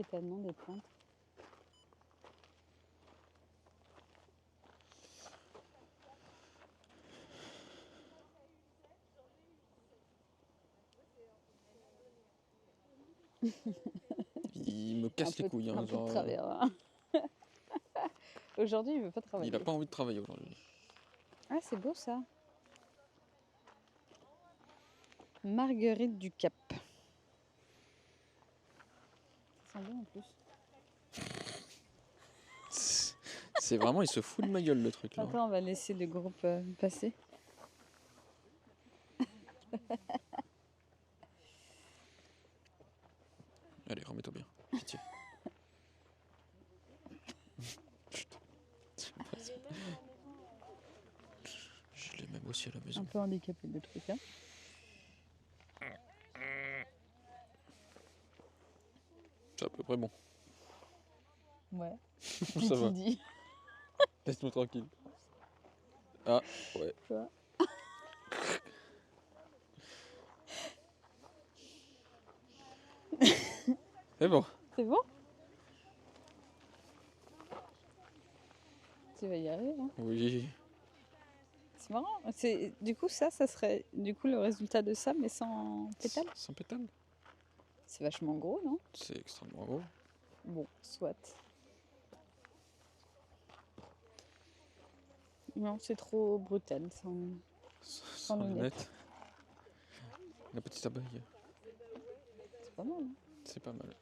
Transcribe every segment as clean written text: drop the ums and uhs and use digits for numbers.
Étalement des plantes. Il me casse les couilles. Un Hein, peu de travers. Hein. Aujourd'hui, il veut pas travailler. Il a pas envie de travailler aujourd'hui. Ah, c'est beau ça. Marguerite du Cap. Ça sent bon en plus. C'est vraiment, il se fout de ma gueule le truc là. Attends, on va laisser le groupe passer. Allez, remets-toi bien. Pitié. Je l'ai même aussi à la maison. Un peu handicapé le truc. Hein. C'est à peu près bon. Ouais. Ça va. Dis. Laisse-moi tranquille. Ah, ouais. Quoi? C'est bon. C'est bon? Tu vas y arriver, hein? Oui. C'est marrant. Du coup, ça serait du coup le résultat de ça, mais sans pétales. Sans pétales. C'est vachement gros, non? C'est extrêmement gros. Bon, soit. Non, c'est trop brutal, Sans lunettes. lunettes. La petite abeille. C'est pas mal. Hein. C'est pas mal.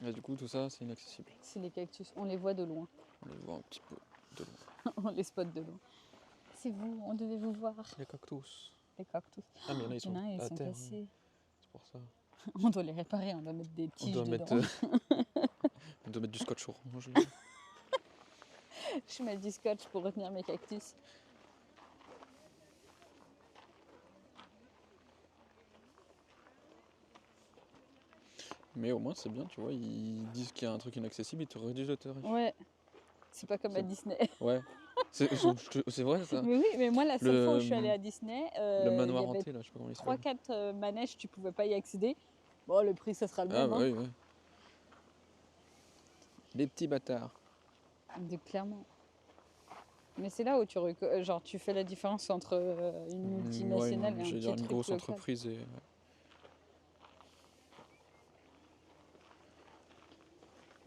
Et du coup, tout ça, c'est inaccessible. C'est les cactus. On les voit de loin. On les voit un petit peu de loin. On les spot de loin. C'est vous, on devait vous voir. Les cactus. Les cactus. Ah, mais il y en a, ils sont, ils à sont terre. cassés. C'est pour ça. On doit les réparer, on doit mettre des tiges dedans. On doit mettre du scotch orange. Je mets du scotch pour retenir mes cactus. Mais au moins, c'est bien, tu vois. Ils disent qu'il y a un truc inaccessible, ils te réduisent le tarif. Ouais. C'est pas comme à Disney. Ouais. C'est vrai ça. Mais oui, mais moi la seule fois où je suis allée à Disney, le manoir il y avait hanté là, je sais pas comment il s'appelle. 3-4 manèges, tu pouvais pas y accéder. Bon, le prix ça sera le même. Bah hein. oui, oui. Les petits bâtards. Clairement. Mais c'est là où tu fais la différence entre une multinationale et un petit truc une grosse local. entreprise et...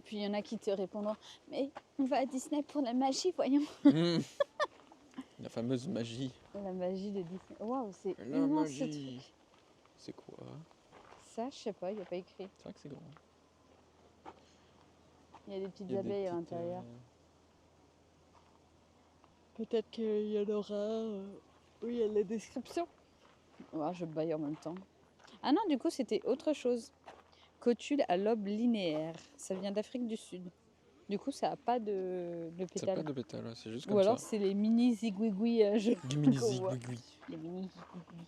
Puis il y en a qui te répondront « Mais on va à Disney pour la magie, voyons !» La fameuse magie. La magie de Disney. Waouh, c'est La immense ce magie. truc. C'est quoi? Ça, je sais pas, il n'y a pas écrit. C'est vrai que c'est grand. Il y a des petites abeilles à l'intérieur. Peut-être qu'il y en aura où il y a la description. Ouais, je baille en même temps. Ah non, du coup, c'était autre chose. Cotule à lobe linéaire. Ça vient d'Afrique du Sud. Du coup, ça n'a pas de pétales. Ça n'a pas de pétales, c'est juste comme ça. Ou alors, ça. c'est les mini zigouigouis. Du mini zigouigoui. Les mini zigouigouis.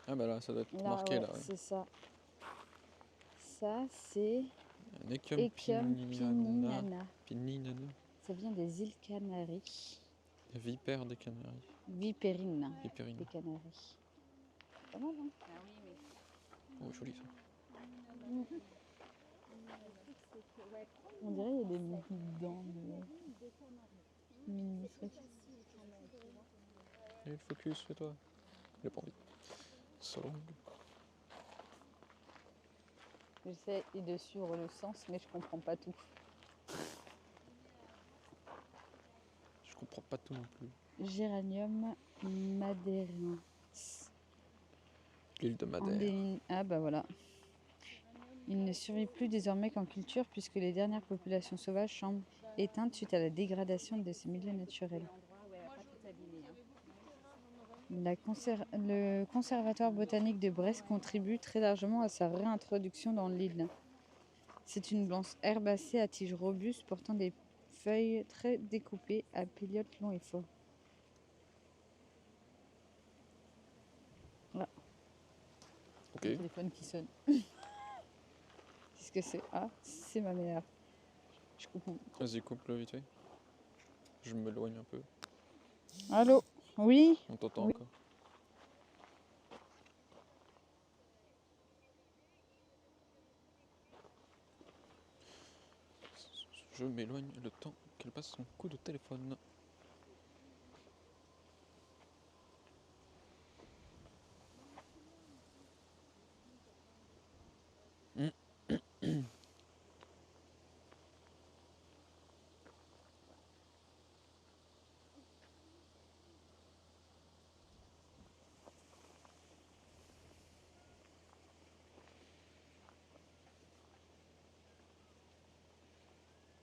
Ah bah là, ça doit être marqué là. Ouais. C'est ça. Ça, c'est... Un Echium pininana. Pininana. Ça vient des îles Canaries. La vipère des Canaries. Vipérine. Vipérine. Des Canaries. Pas mal, hein? Oh, joli ça. On dirait qu'il y a des dents de mini trucs. Et le focus, fais-toi. Il a pas envie. Solo. J'essaie de suivre le sens, mais je comprends pas tout. Je comprends pas tout non plus. Géranium madérin. L'île de Madère. Ah bah voilà. Il ne survit plus désormais qu'en culture puisque les dernières populations sauvages semblent éteintes suite à la dégradation de ces milieux naturels. Le Conservatoire botanique de Brest contribue très largement à sa réintroduction dans l'île. C'est une plante herbacée à tiges robustes portant des feuilles très découpées à péliotes longs et forts. Voilà. Ok. Le téléphone qui sonne. Qu'est-ce que c'est? Ah, c'est ma mère. Je coupe mon... Vas-y, coupe-le vite fait. Je m'éloigne un peu. Allô? Oui? On t'entend Oui. encore. Je m'éloigne le temps qu'elle passe son coup de téléphone.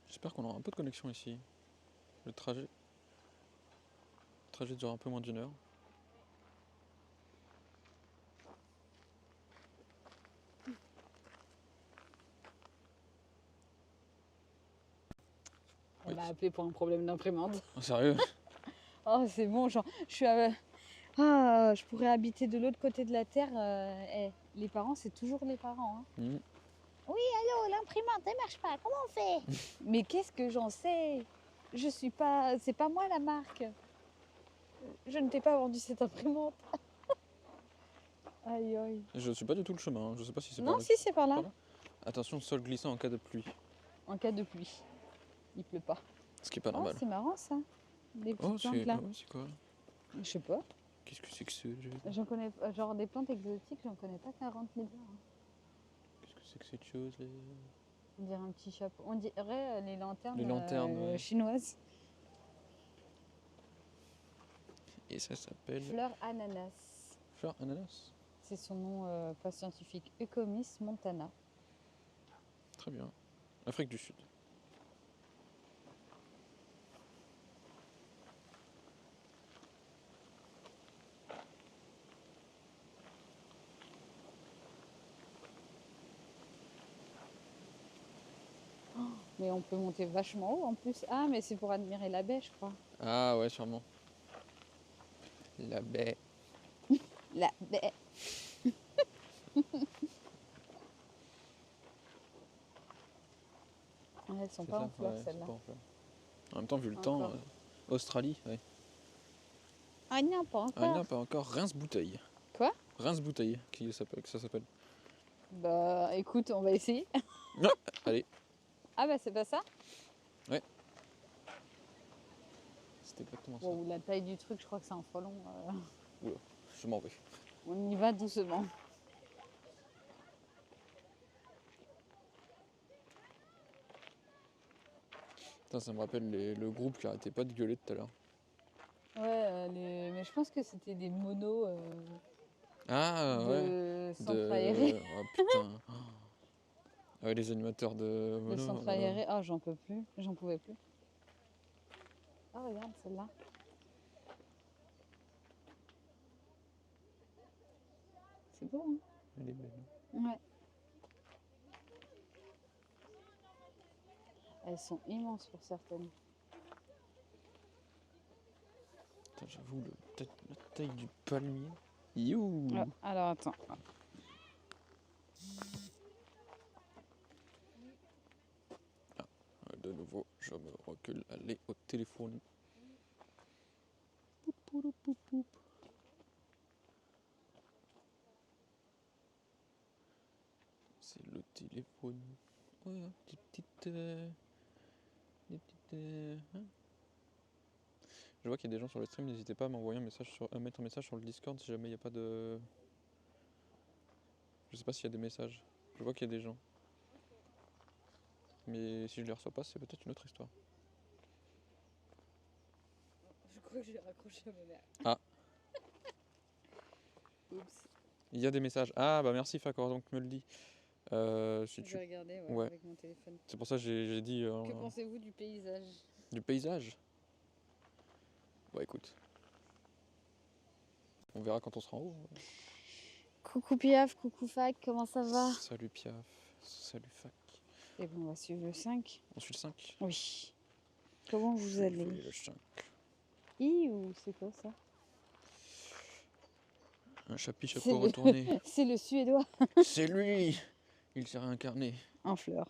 J'espère qu'on aura un peu de connexion ici. Le trajet dure un peu moins d'1 heure. On Oui. m'a appelé pour un problème d'imprimante. Oh, sérieux? Oh, c'est bon, genre, je suis Ah, je pourrais habiter de l'autre côté de la terre. Les parents, c'est toujours les parents. Hein. Mm. Oui, allô, l'imprimante, elle marche pas. Comment on fait? Mais qu'est-ce que j'en sais? Je suis pas... C'est pas moi la marque. Je ne t'ai pas vendu cette imprimante. Aïe, aïe. Je suis pas du tout le chemin, hein. Je sais pas si c'est par Non, là. si, c'est par là. Par là. Attention, sol glissant en cas de pluie. En cas de pluie. Il pleut pas. Ce qui est pas Oh, normal. c'est marrant ça. Des petites Oh, plantes là. c'est quoi? Je sais pas. Qu'est-ce que c'est que ce jeu? J'en connais genre des plantes exotiques, j'en connais pas 40 000 hein. Qu'est-ce que c'est que cette chose là? On dirait un petit chapeau. On dirait les lanternes, Les lanternes, ouais. chinoises. Et ça s'appelle Fleur ananas. fleur ananas. C'est son nom pas scientifique. Eucomis montana. Très bien. Afrique du Sud. Mais on peut monter vachement haut en plus. Ah, mais c'est pour admirer la baie, je crois. Ah ouais, sûrement. La baie. La baie. Elles sont C'est pas ça? en fleurs Ouais, c'est celles-là. pas en fleurs. En même temps, vu le Encore. temps, Australie, ouais. Ah non, pas Ah encore. non, pas encore. Rince-bouteille. Quoi? Rince-bouteille, que ça s'appelle. Bah écoute, on va essayer. Allez, Ah bah c'est pas ça? c'est exactement ça. Wow, la taille du truc, je crois que c'est un frelon. Je m'en vais. On y va doucement. Putain, ça me rappelle le groupe qui arrêtait pas de gueuler tout à l'heure. Ouais, mais je pense que c'était des monos Ah ouais. de centre aéré. Oh putain. Ah ouais, les animateurs de De mono. centre Oh là là. aéré. Ah, j'en peux plus. J'en pouvais plus. Ah, regarde celle-là. C'est beau, hein? Elle est belle. Ouais. Elles sont immenses pour certaines. Putain, j'avoue, la taille du palmier. You. Ah, alors attends. De nouveau, je me recule. Allez, au téléphone. Poup, poup, poup, poup. C'est le téléphone. Ouais, des petites. Hein. Je vois qu'il y a des gens sur le stream, n'hésitez pas à m'envoyer à mettre un message sur le Discord si jamais il n'y a pas de. Je sais pas s'il y a des messages. Je vois qu'il y a des gens. Mais si je les reçois pas, c'est peut-être une autre histoire. Je crois que j'ai raccroché à ma mère. Ah. Oups. Il y a des messages. Ah bah merci Fakor, donc me le dit. Si Je tu... vais regarder Ouais. avec mon téléphone. C'est pour ça que j'ai dit. Que pensez-vous du paysage? Du paysage. Bah écoute. On verra quand on sera en haut. Coucou Piaf, coucou Fac, comment ça va? Salut Piaf. Salut Fac. Et bon, on va suivre le 5. On suit le 5. Oui. Comment vous allez? Le 5. Ou c'est quoi ça? Un chapeau retourné. C'est le suédois. C'est lui. Il s'est réincarné. En fleurs.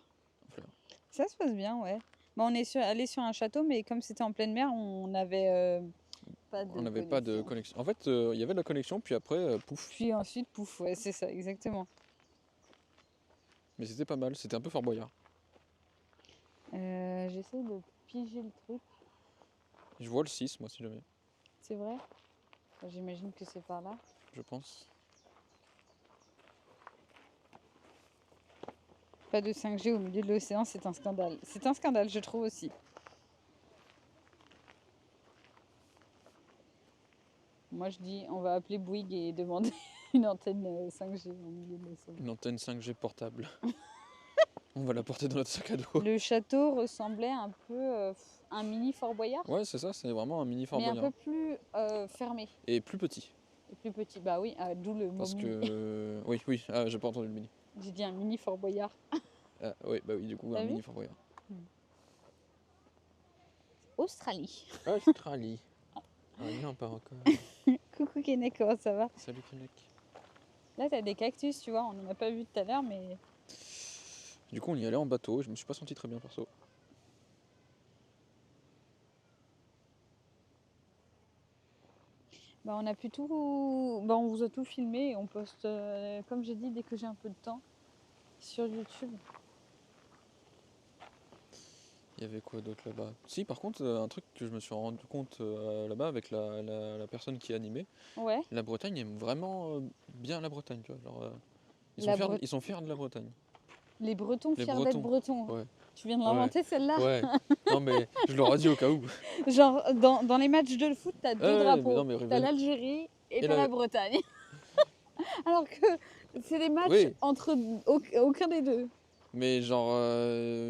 En fleurs. Ça se passe bien, ouais. Bah, on est allé sur un château, mais comme c'était en pleine mer, on n'avait pas de On n'avait pas de connexion. connexion. En fait, il y avait de la connexion, puis après, pouf. Puis ensuite, pouf, ouais, c'est ça, exactement. Mais c'était pas mal, c'était un peu Fort Boyard. J'essaie de piger le truc. Je vois le 6, moi, si jamais, C'est vrai? Bah, j'imagine que c'est par là. je pense. Pas de 5G au milieu de l'océan, c'est un scandale. C'est un scandale, je trouve aussi. Moi, je dis, on va appeler Bouygues et demander une antenne 5G au milieu de l'océan. Une antenne 5G portable. On va la porter dans notre sac à dos. Le château ressemblait un peu à un mini Fort Boyard, Ouais, c'est ça, c'est vraiment un mini Fort mais un Boyard. peu plus fermé Et plus petit. et plus petit. Bah oui, d'où le mot Parce mini. que. Oui, j'ai pas entendu le mini. J'ai dit un mini Fort Boyard. Ah, oui, bah oui, du coup, T'as un vu mini Fort Boyard. Australie. Australie. Ah non, pas encore. Coucou Kenneth, comment ça va? Salut Kennec. Là, t'as des cactus, tu vois, on n'en a pas vu tout à l'heure, mais Du coup, on y allait en bateau, je me suis pas senti très bien perso. bah, on a pu tout. Bah, on vous a tout filmé et on poste, comme j'ai dit, dès que j'ai un peu de temps sur YouTube. Il y avait quoi d'autre là-bas? Si, par contre, un truc que je me suis rendu compte là-bas avec la personne qui animait, Ouais, la Bretagne aime vraiment bien la Bretagne, tu vois. Genre, La Bre- ils sont fiers de la Bretagne. les Bretons Les fiers d'être Bretons. Bretons. Ouais. Tu viens de Ouais. l'inventer celle-là? Ouais. Non, mais je leur ai dit au cas où. Genre, dans les matchs de foot, t'as deux Ouais, mais drapeaux. non, mais T'as l'Algérie et t'as la- la Bretagne. Alors que c'est des matchs Oui. entre aucun des deux. Mais genre,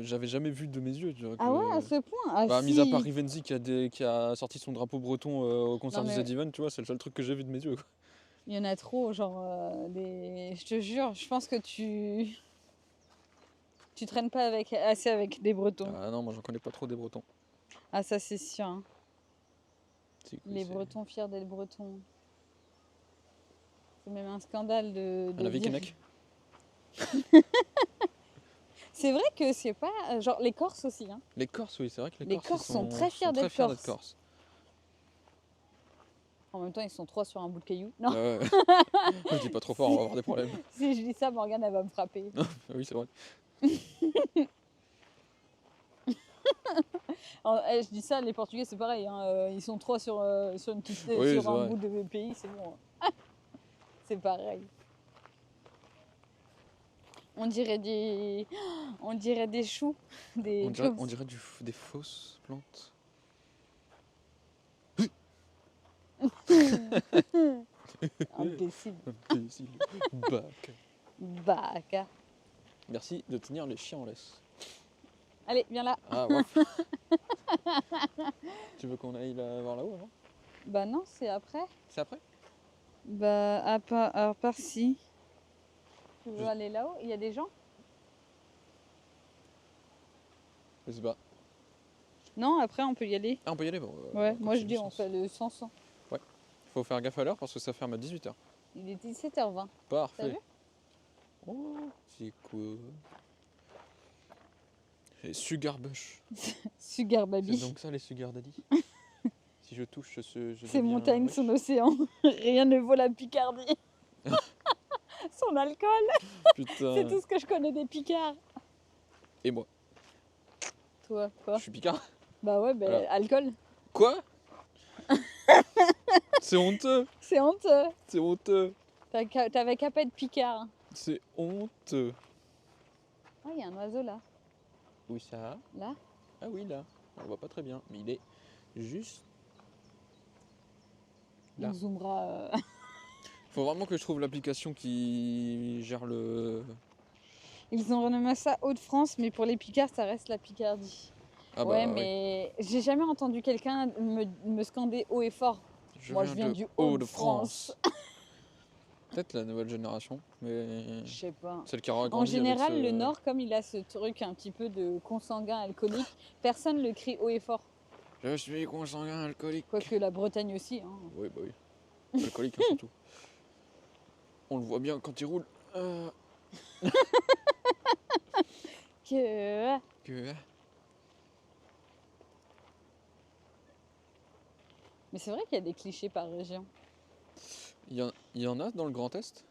j'avais jamais vu de mes yeux. Tu vois, Ah ouais, à ce point? Ah bah, si. mis à part Rivenzi qui a sorti son drapeau breton au concert Non, de mais- Z-Even, tu vois, c'est le seul truc que j'ai vu de mes yeux. Quoi. Il y en a trop, genre je te jure, je pense que tu traînes pas assez avec des Bretons. Ah non, moi j'en connais pas trop des Bretons. Ah ça c'est sûr, hein. C'est- Les c'est- Bretons fiers d'être Bretons. C'est même un scandale de Un avis dire. Keinec? C'est vrai que c'est pas genre les Corses aussi, hein. Les Corses, oui, c'est vrai que Les Corses sont très fiers d'être Corses. Corses. En même temps, ils sont trois sur un bout de caillou. Non, Ouais, ouais. Je dis pas trop fort, on va avoir des problèmes. si je dis ça, Morgane elle va me frapper. Oui, c'est vrai. Je dis ça, les Portugais c'est pareil, hein, ils sont trois sur une petite, Oui, sur c'est un vrai. bout de pays, c'est bon. C'est pareil. On dirait des choux, des On dirait des fausses plantes. imbécile. Imbécile. Bac. Baka. Merci de tenir les chiens en laisse. Allez, viens là. Ah, ouais. Tu veux qu'on aille voir là-haut avant? Bah non, c'est après. C'est après? Bah à part si. Tu veux Je- aller là-haut? Il y a des gens? Je sais pas. Non, après on peut y aller. Ah, on peut y aller? Bon, Ouais, on moi je continue dis sans- on fait le 100. Faut faire gaffe à l'heure parce que ça ferme à 18h. Il est 17h20. T'as Parfait. vu? Oh, c'est cool. Les Sugar Bush. Sugar C'est Baby. donc ça les Sugar Daddy. Si je touche je Ces deviens montagnes, riche. son océan. Rien ne vaut la Picardie. Son alcool. Putain. C'est tout ce que je connais des Picards. Et moi, Toi, je quoi? suis Picard. Bah ouais, bah, Alors. alcool. Quoi? C'est honteux. C'est honteux. C'est honteux. T'avais qu'à pas être Picard. C'est honteux. Ah, il y a un oiseau là. Oui, ça. Là. Ah oui, là. On le voit pas très bien, mais il est juste. Là. On zoomera. Faut vraiment que je trouve l'application qui gère le. Ils ont renommé ça Hauts-de-France, mais pour les Picards, ça reste la Picardie. Ah bah ouais, oui. mais j'ai jamais entendu quelqu'un me scander haut et fort. Moi, je viens du Haut-de-France. Peut-être la nouvelle génération, mais Je sais pas. celle qui aura En grandi avec général, ce- le Nord, comme il a ce truc un petit peu de consanguin alcoolique, personne le crie haut et fort. Je suis consanguin alcoolique. Quoique la Bretagne aussi. Hein. Oui, bah oui. Alcoolique, hein, surtout. On le voit bien quand il roule. Que... Que... Mais c'est vrai qu'il y a des clichés par région. Il y en a dans le Grand Est?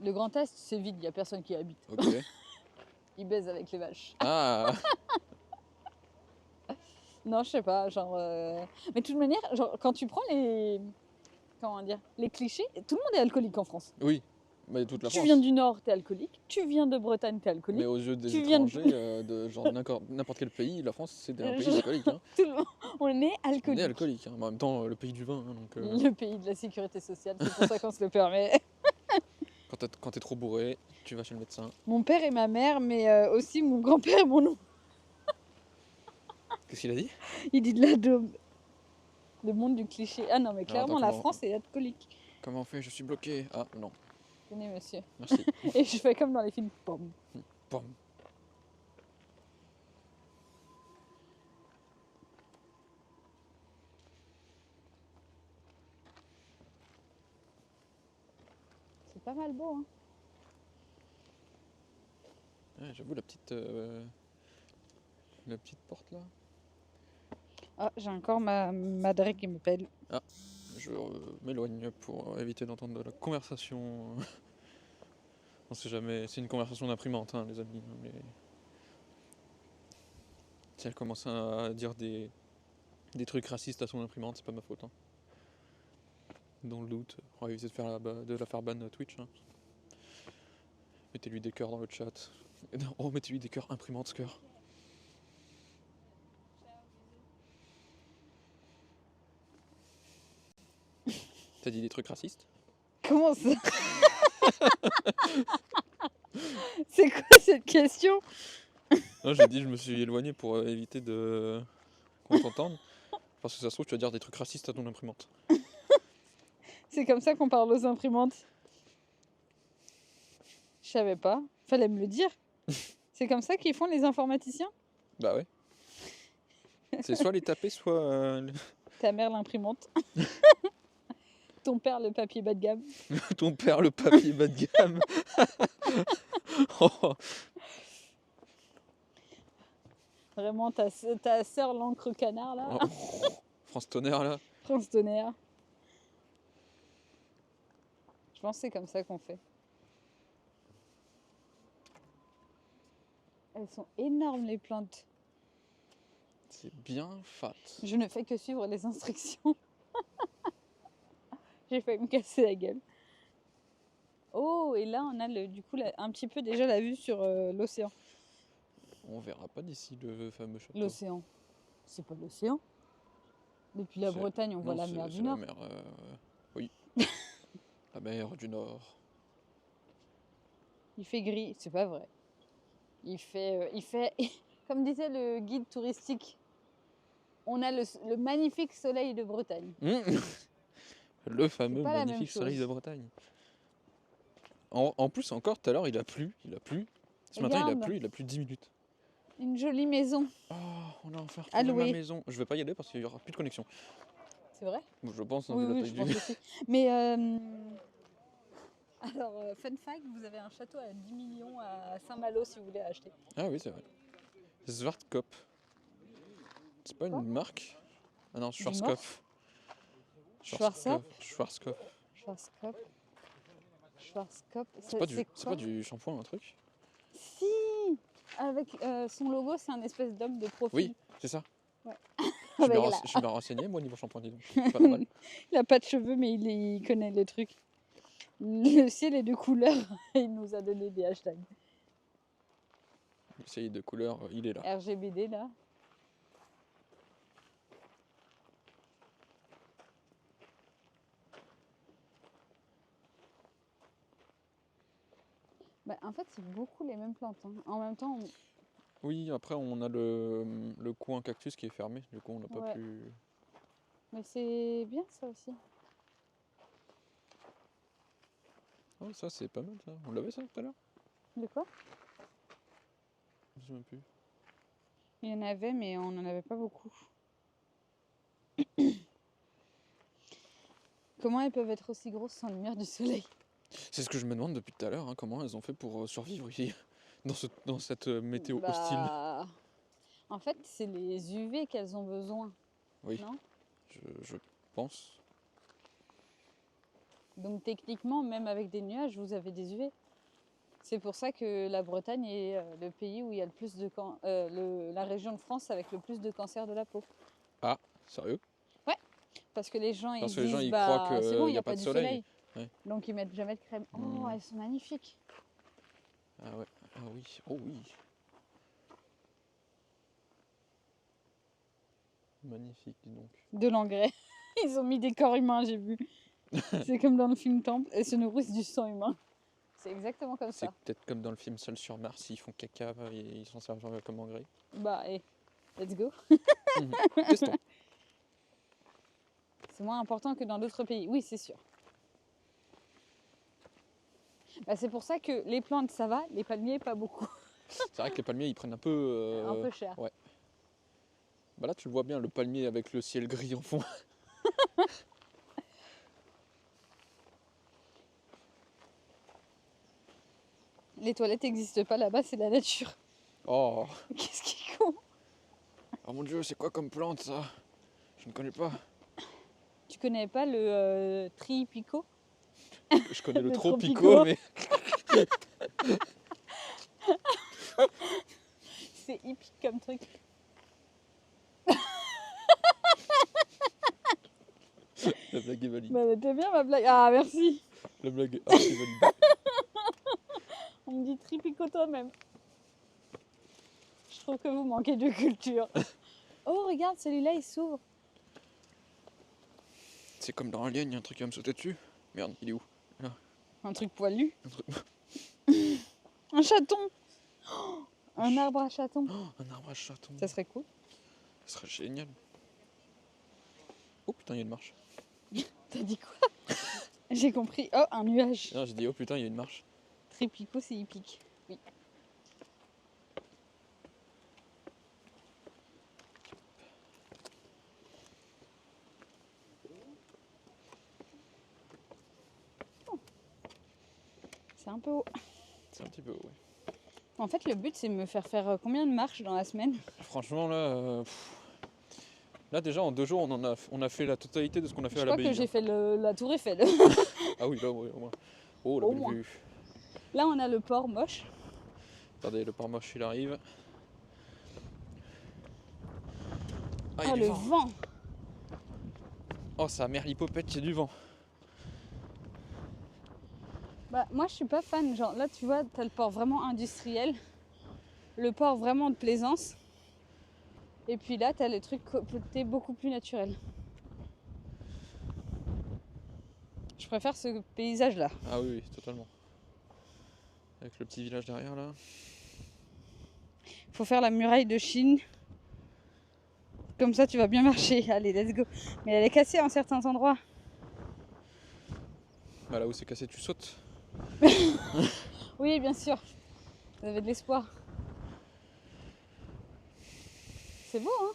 Le Grand Est, c'est vide, il n'y a personne qui y habite. Ok. Ils baisent avec les vaches. Ah, Non, je sais pas, genre... Mais de toute manière, genre, quand tu prends les... Comment dire? Les clichés, tout le monde est alcoolique en France. oui, mais toute la Tu France. viens du Nord, t'es alcoolique. Tu viens de Bretagne, t'es Mais alcoolique. aux yeux des Tu viens de- étrangers, de genre n'importe quel pays, la France c'est un pays Genre, d'alcooliques. Hein. Tout le monde- On est On est alcoolique. alcoolique. Hein. Mais en même temps, le pays du vin. Hein, donc, Le pays de la sécurité sociale, c'est pour ça qu'on se le permet. quand t'es trop bourré, tu vas chez le médecin. Mon père et ma mère, mais aussi mon grand-père et mon oncle. Qu'est-ce qu'il a dit? Il dit de la daube. Le monde du cliché. Ah non, mais clairement, attends, la comment- France est alcoolique. Comment on fait? Je suis bloqué. Ah non, Tenez, monsieur. merci. Et je fais comme dans les films. Pom. Pom. C'est pas mal beau, hein. Ouais, j'avoue la petite porte là. Ah, j'ai encore ma Madre qui m'appelle. Je m'éloigne pour éviter d'entendre de la conversation. On sait jamais, c'est une conversation d'imprimante, hein, les amis. Mais... si elle commence à dire des trucs racistes à son imprimante, c'est pas ma faute. Hein. Dans le doute, on va éviter de la faire ban Twitch. Hein. Mettez-lui des cœurs dans le chat. Oh, mettez-lui des cœurs imprimante cœur. T'as dit des trucs racistes? Comment ça? C'est quoi cette question? Non, j'ai dit, je me suis éloigné pour éviter qu'on t'entende. Parce que ça se trouve, tu vas dire des trucs racistes à ton imprimante. C'est comme ça qu'on parle aux imprimantes. Je savais pas. Fallait me le dire. C'est comme ça qu'ils font les informaticiens? Bah ouais. C'est soit les taper, soit Ta mère l'imprimante. Ton père le papier bas de gamme. ton père le papier bas de gamme. Oh. Vraiment, ta sœur l'encre canard là. Oh. France Tonnerre là. France Tonnerre. Je pense que c'est comme ça qu'on fait. Elles sont énormes les plantes. C'est bien fat. Je ne fais que suivre les instructions. J'ai failli me casser la gueule. Oh, et là on a du coup un petit peu déjà la vue sur l'océan. On verra pas d'ici le fameux château. L'océan. C'est pas l'océan. Depuis la C'est- Bretagne, on voit Non, la c'est- mer c'est du Nord. La mer, oui. La mer du Nord. Il fait gris, c'est pas vrai. Il fait, comme disait le guide touristique, on a le magnifique soleil de Bretagne. Le fameux pas la même magnifique soleil chose. de Bretagne. En plus, encore tout à l'heure, il a plu. Ce matin, Regarde. il a plu 10 minutes. Une jolie maison. Oh, on a enfin À retrouvé ma louer. maison. Je vais pas y aller parce qu'il y aura plus de connexion. C'est vrai? Je pense, hein, Oui, vu la oui, taille je du- pense aussi. Mais alors, fun fact, vous avez un château à 10 millions à Saint-Malo si vous voulez acheter. Ah oui, c'est vrai. Schwarzkopf. C'est pas Quoi? une marque? Ah non, Du Schwarzkopf. Schwarzkopf. Schwarzkopf. Schwarzkopf. Schwarzkopf. C'est pas du quoi? shampoing, un truc? Si! Avec son logo, c'est un espèce d'homme de profil. Oui, c'est ça. Ouais. Je suis bien Avec la- je suis bien renseigné, moi, niveau shampoing, dis donc. C'est pas normal. Il a pas de cheveux, mais il connaît le truc. Le ciel est de couleur. Il nous a donné des hashtags. Le cahier de couleur, il est là. RGBD, là. Bah, en fait, c'est beaucoup les mêmes plantes. Hein. En même temps, Oui, après, on a le coin cactus qui est fermé. Du coup, on n'a pas Ouais. pu... mais c'est bien ça aussi. Oh, ça, c'est pas mal, ça. On l'avait, ça, tout à l'heure? De quoi? Je me souviens plus. Il y en avait, mais on n'en avait pas beaucoup. Comment elles peuvent être aussi grosses sans lumière du soleil? C'est ce que je me demande depuis tout à l'heure, hein, comment elles ont fait pour survivre ici. dans cette météo hostile. Bah, en fait, c'est les UV qu'elles ont besoin, Oui, non? je pense. Donc techniquement, même avec des nuages, vous avez des UV. C'est pour ça que la Bretagne est le pays où il y a le plus de la région de France avec le plus de cancer de la peau. Ah, sérieux? Parce que les gens ils Parce se que les gens disent ils croient bah c'est bon, qu'il il n'y n'y a a pas pas de du soleil. soleil. Ouais. Donc ils mettent jamais de crème. Oh, elles sont magnifiques. Ah ouais, ah oui, oh oui. Magnifique, dis donc. De l'engrais. Ils ont mis des corps humains, j'ai vu. C'est comme dans le film Temple, elles se nourrissent du sang humain. C'est exactement comme C'est ça. peut-être comme dans le film Seul sur Mars, s'ils font caca et ils s'en servent comme engrais. Bah, let's go. Testons. C'est moins important que dans d'autres pays. Oui, c'est sûr. Bah, c'est pour ça que les plantes, ça va, les palmiers, pas beaucoup. C'est vrai que les palmiers ils prennent un peu. Un peu cher. Ouais. Bah là tu le vois bien, le palmier avec le ciel gris en fond. Les toilettes n'existent pas là-bas, c'est la nature. Oh, Qu'est-ce qui est con? oh mon dieu, c'est quoi comme plante ça? Je ne connais pas. Tu connais pas le tripico? Je connais le Le tropico, tropico. mais C'est hippique comme truc. la blague est valide. Bah, t'es bien ma blague. Ah, merci. La blague est archi valide. On me dit tripico toi-même. Je trouve que vous manquez de culture. Oh, regarde, celui-là, il s'ouvre. C'est comme dans Alien, il y a un truc qui va me sauter dessus. Merde, il est où? Un truc poilu. Un truc- Un chaton. Oh, un arbre à chaton. Oh, un arbre à chaton. Ça serait cool. Ça serait génial. Oh putain, il y a une marche. T'as dit quoi? J'ai compris. Oh, un nuage. Non, j'ai dit oh putain, il y a une marche. Tripico, c'est hippique. Oui. Oh. C'est un peu haut. C'est un petit peu, ouais. En fait, le but, c'est de me faire faire combien de marches dans la semaine? Franchement, là, là déjà en 2 jours, on a fait la totalité de ce qu'on a fait Je à crois l'abbaye. que j'ai fait la tour Eiffel. Ah oui, là, ouais, au moins. Oh, la Au belle moins. vue. Là, on a le port moche. Attendez, le port moche, il arrive. Ah, il y Oh, a du le vent. vent. Oh, sa mère l'hypopète, il y a du vent. Bah, moi, je suis pas fan. Genre, là, tu vois, t'as le port vraiment industriel. Le port vraiment de plaisance. Et puis là, t'as les trucs côté beaucoup plus naturel. Je préfère ce paysage-là. Ah oui, oui, totalement. Avec le petit village derrière, là. Faut faire la muraille de Chine. Comme ça, tu vas bien marcher. Allez, let's go. Mais elle est cassée en certains endroits. Bah là où c'est cassé, tu sautes. Oui, bien sûr. Vous avez de l'espoir. C'est beau, hein?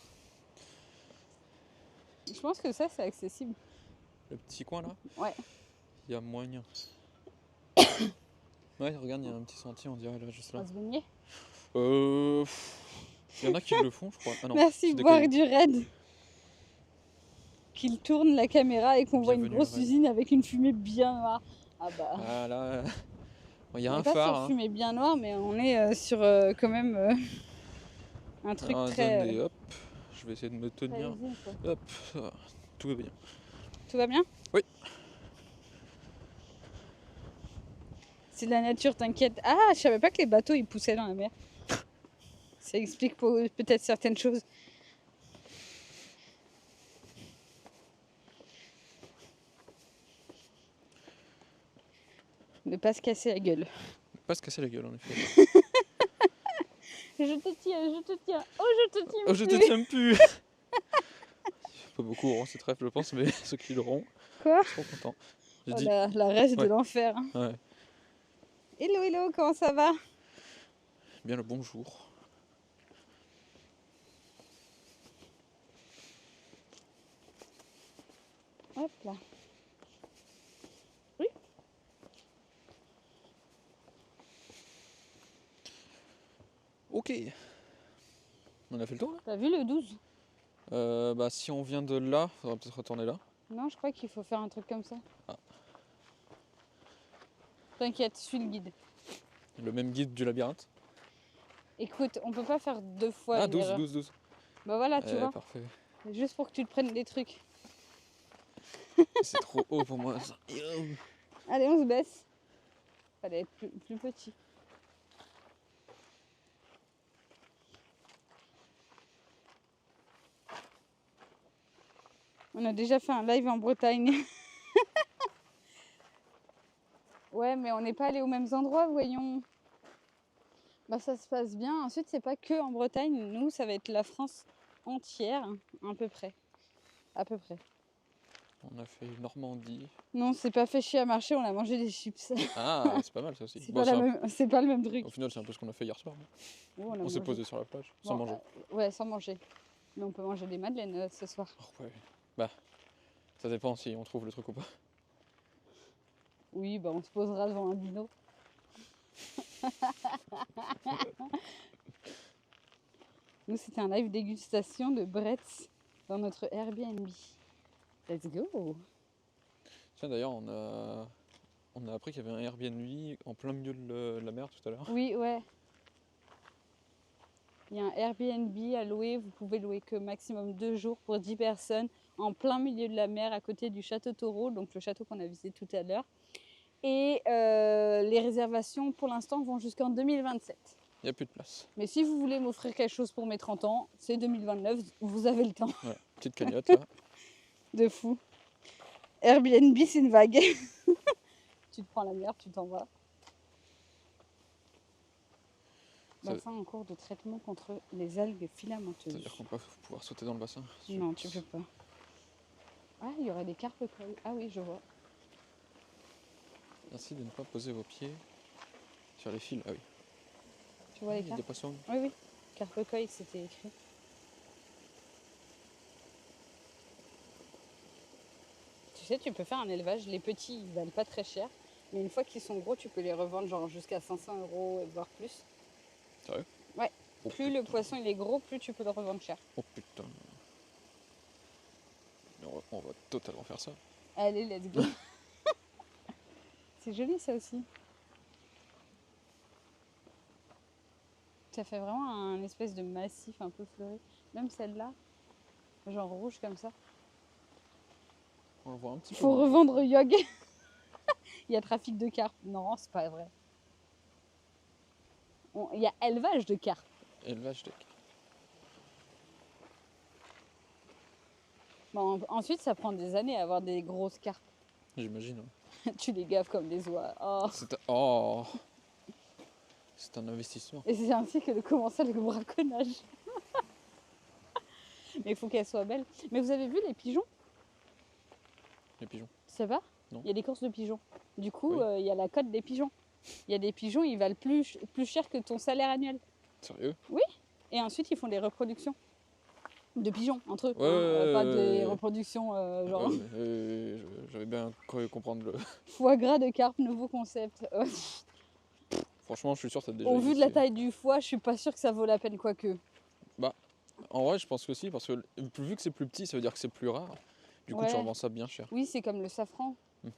Je pense que ça, c'est accessible. Le petit coin, là, Ouais. il y a moyen. Ouais, regarde, il y a un petit sentier, on dirait, là, juste On là. va se baigner. Il y en a qui le font, je crois. Ah non, Merci, c'est des boire cailloux. du raid. Qu'il tourne la caméra et qu'on voit une Bienvenue, grosse Raid. usine avec une fumée bien noire. Ah bah. Ah là, il y a On un n'est pas phare. sur Hein. fumée bien noire, mais on est sur quand même un truc Alors, très. attendez, hop, je vais essayer de me très tenir. usine, quoi. Hop, ça va, tout va bien. Tout va bien? Oui. C'est de la nature, t'inquiète. Ah, je savais pas que les bateaux ils poussaient dans la mer. Ça explique peut-être certaines choses. Ne pas se casser la gueule. Pas se casser la gueule, en effet. Je te tiens, je te tiens. Oh, je te tiens. Oh, je te plus. tiens plus. Pas beaucoup auront cette rêve, je pense, mais ceux qui l'auront Quoi? seront contents. J'ai Oh, dit, la reste de Ouais. l'enfer. hein. ouais, Hello, hello, comment ça va? bien le bonjour. Hop là. Oui. Ok. On a fait le tour là. T'as vu le 12? Bah si on vient de là, faudra peut-être retourner là. Non, je crois qu'il faut faire un truc comme ça. Ah. T'inquiète, suis le guide. Le même guide du labyrinthe. Écoute, on peut pas faire 2 fois Ah une 12, erreur. 12, 12. Bah voilà, tu vois. Parfait. Juste pour que tu te prennes des trucs. C'est trop haut pour moi ça. Allez, on se baisse. Fallait être plus petit. On a déjà fait un live en Bretagne. Ouais, mais on n'est pas allé aux mêmes endroits, voyons. Bah ça se passe bien. Ensuite, c'est pas que en Bretagne. Nous, ça va être la France entière, à peu près. À peu près. On a fait Normandie. Non, c'est pas fait chier à marcher, on a mangé des chips. Ah, c'est pas mal ça aussi. C'est Bon, pas le même truc. au final, c'est un peu ce qu'on a fait hier soir. Oh, On s'est posé sur la plage, sans Bon, manger. Ouais, sans manger. Mais on peut manger des madeleines ce soir. Oh, ouais. Bah, ça dépend si on trouve le truc ou pas. Oui, bah on se posera devant un dino. Nous, c'était un live dégustation de Bretz dans notre Airbnb. Let's go! Tiens, d'ailleurs, on a appris qu'il y avait un Airbnb en plein milieu de la mer tout à l'heure. Oui, ouais. Il y a un Airbnb à louer. Vous pouvez louer que maximum 2 jours pour 10 personnes en plein milieu de la mer à côté du château Taureau, donc le château qu'on a visité tout à l'heure. Et les réservations pour l'instant vont jusqu'en 2027. Il n'y a plus de place. Mais si vous voulez m'offrir quelque chose pour mes 30 ans, c'est 2029, vous avez le temps. Ouais, petite cagnotte là. De fou. Airbnb, c'est une vague. Tu te prends la mer, tu t'en vas. Bassin en cours de traitement contre les algues filamenteuses. C'est-à-dire qu'on va pouvoir sauter dans le bassin. Non, tu peux pas. Ah, il y aurait des carpes colles. Ah oui, je vois. Merci de ne pas poser vos pieds sur les fils. Ah oui. Tu vois les Il y a carpes? des poissons. Oui, oui. Carpe koi, c'était écrit. Tu sais, tu peux faire un élevage. Les petits, ils valent pas très cher. Mais une fois qu'ils sont gros, tu peux les revendre genre jusqu'à 500 €, voire plus. Sérieux? Ouais. Oh, Plus le poisson il est gros, plus tu peux le revendre cher. Oh putain. Mais on va totalement faire ça. Allez, let's go. C'est joli ça aussi. Ça fait vraiment un espèce de massif un peu fleuri. Même celle-là, genre rouge comme ça. On le voit un petit Il peu. faut revendre Yog. Il y a trafic de carpes. Non, c'est pas vrai. Il y a élevage de carpes. Élevage de carpes. Bon, ensuite, ça prend des années à avoir des grosses carpes. J'imagine. Tu les gaves comme des oies. Oh. C'est un investissement. Et c'est ainsi que commença le braconnage. Mais il faut qu'elles soient belles. Mais vous avez vu les pigeons? Les pigeons. Ça va? Non. Il y a des courses de pigeons. Du coup, Oui. il y a la cote des pigeons. Il y a des pigeons, ils valent plus cher que ton salaire annuel. Sérieux? Et ensuite, ils font des reproductions de pigeons entre eux. Ouais, pas des reproductions genre j'avais bien cru comprendre le. foie gras de carpe, nouveau concept. Franchement, je suis sûr que ça a déjà Au vu de la existé. taille du foie, je suis pas sûre que ça vaut la peine, quoique. En vrai, je pense que si, parce que vu que c'est plus petit, ça veut dire que c'est plus rare. Du coup, tu Ouais. revends ça bien cher. Oui, c'est comme le safran. Mhm.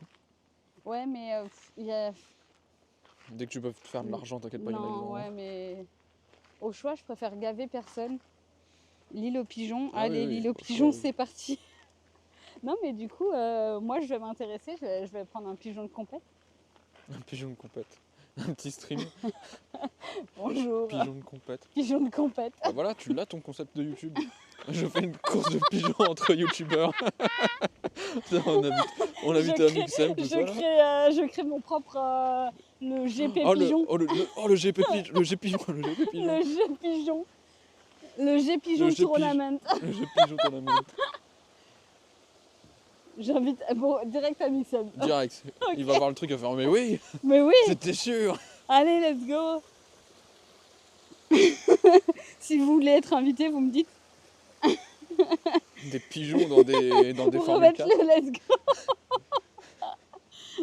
Ouais, mais il y a... Dès que tu peux te faire de l'argent, t'inquiète pas, il y en a qui Non, vont. ouais, mais au choix, je préfère gaver personne. L'île aux pigeons. Ah Allez, oui, l'île aux au choix, pigeons, oui. c'est parti. Non, mais du coup, moi, je vais m'intéresser. Je vais prendre un pigeon de compète. Un pigeon de compète. Un petit stream, Bonjour. pigeon de compète. Pigeon de compète. Bah voilà, tu l'as ton concept de YouTube. Je fais une course de pigeons entre youtubeurs. on habite à Mixem, tout ça. Là. Je crée mon propre le GP Oh, pigeon. le GP pigeon. Le G pigeon. Le GP pigeon. Le G pigeon. Le G pigeon Le G tournament. Le G pigeon tournament. J'invite direct à Mixem. Direct. Ok. Il va voir le truc, il va faire mais oui, Mais oui. c'était sûr. Allez, let's go. Si vous voulez être invité, vous me dites. Des pigeons dans des Pour Formule remettre 4. le let's go.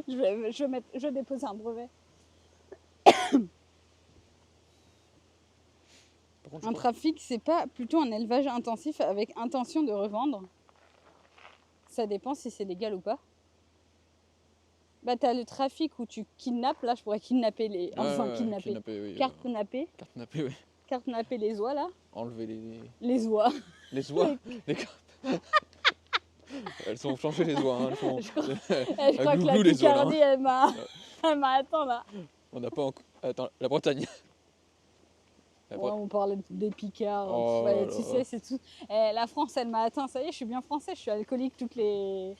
je vais déposer un brevet. Par contre, je Un crois- trafic, c'est pas plutôt un élevage intensif avec intention de revendre? Ça dépend si c'est légal ou pas. Bah, t'as le trafic où tu kidnappes. Là, je pourrais kidnapper les. Enfin, kidnapper. kidnapper, oui. Carnapper. Carnapper, oui. Carnapper les oies, là. Enlever Les oies. les oies. Elles ont changé les oies. Hein. Elles font... Je crois que la Glouglou, les oies, là, hein. Picardie, elle m'a. Attends, là. On n'a pas encore... Attends, la Bretagne. La Ouais, on parlait des Picards. Oh Ouais, là tu là. sais, c'est tout. La France, elle m'a atteint. Ça y est, je suis bien français. Je suis alcoolique toutes les.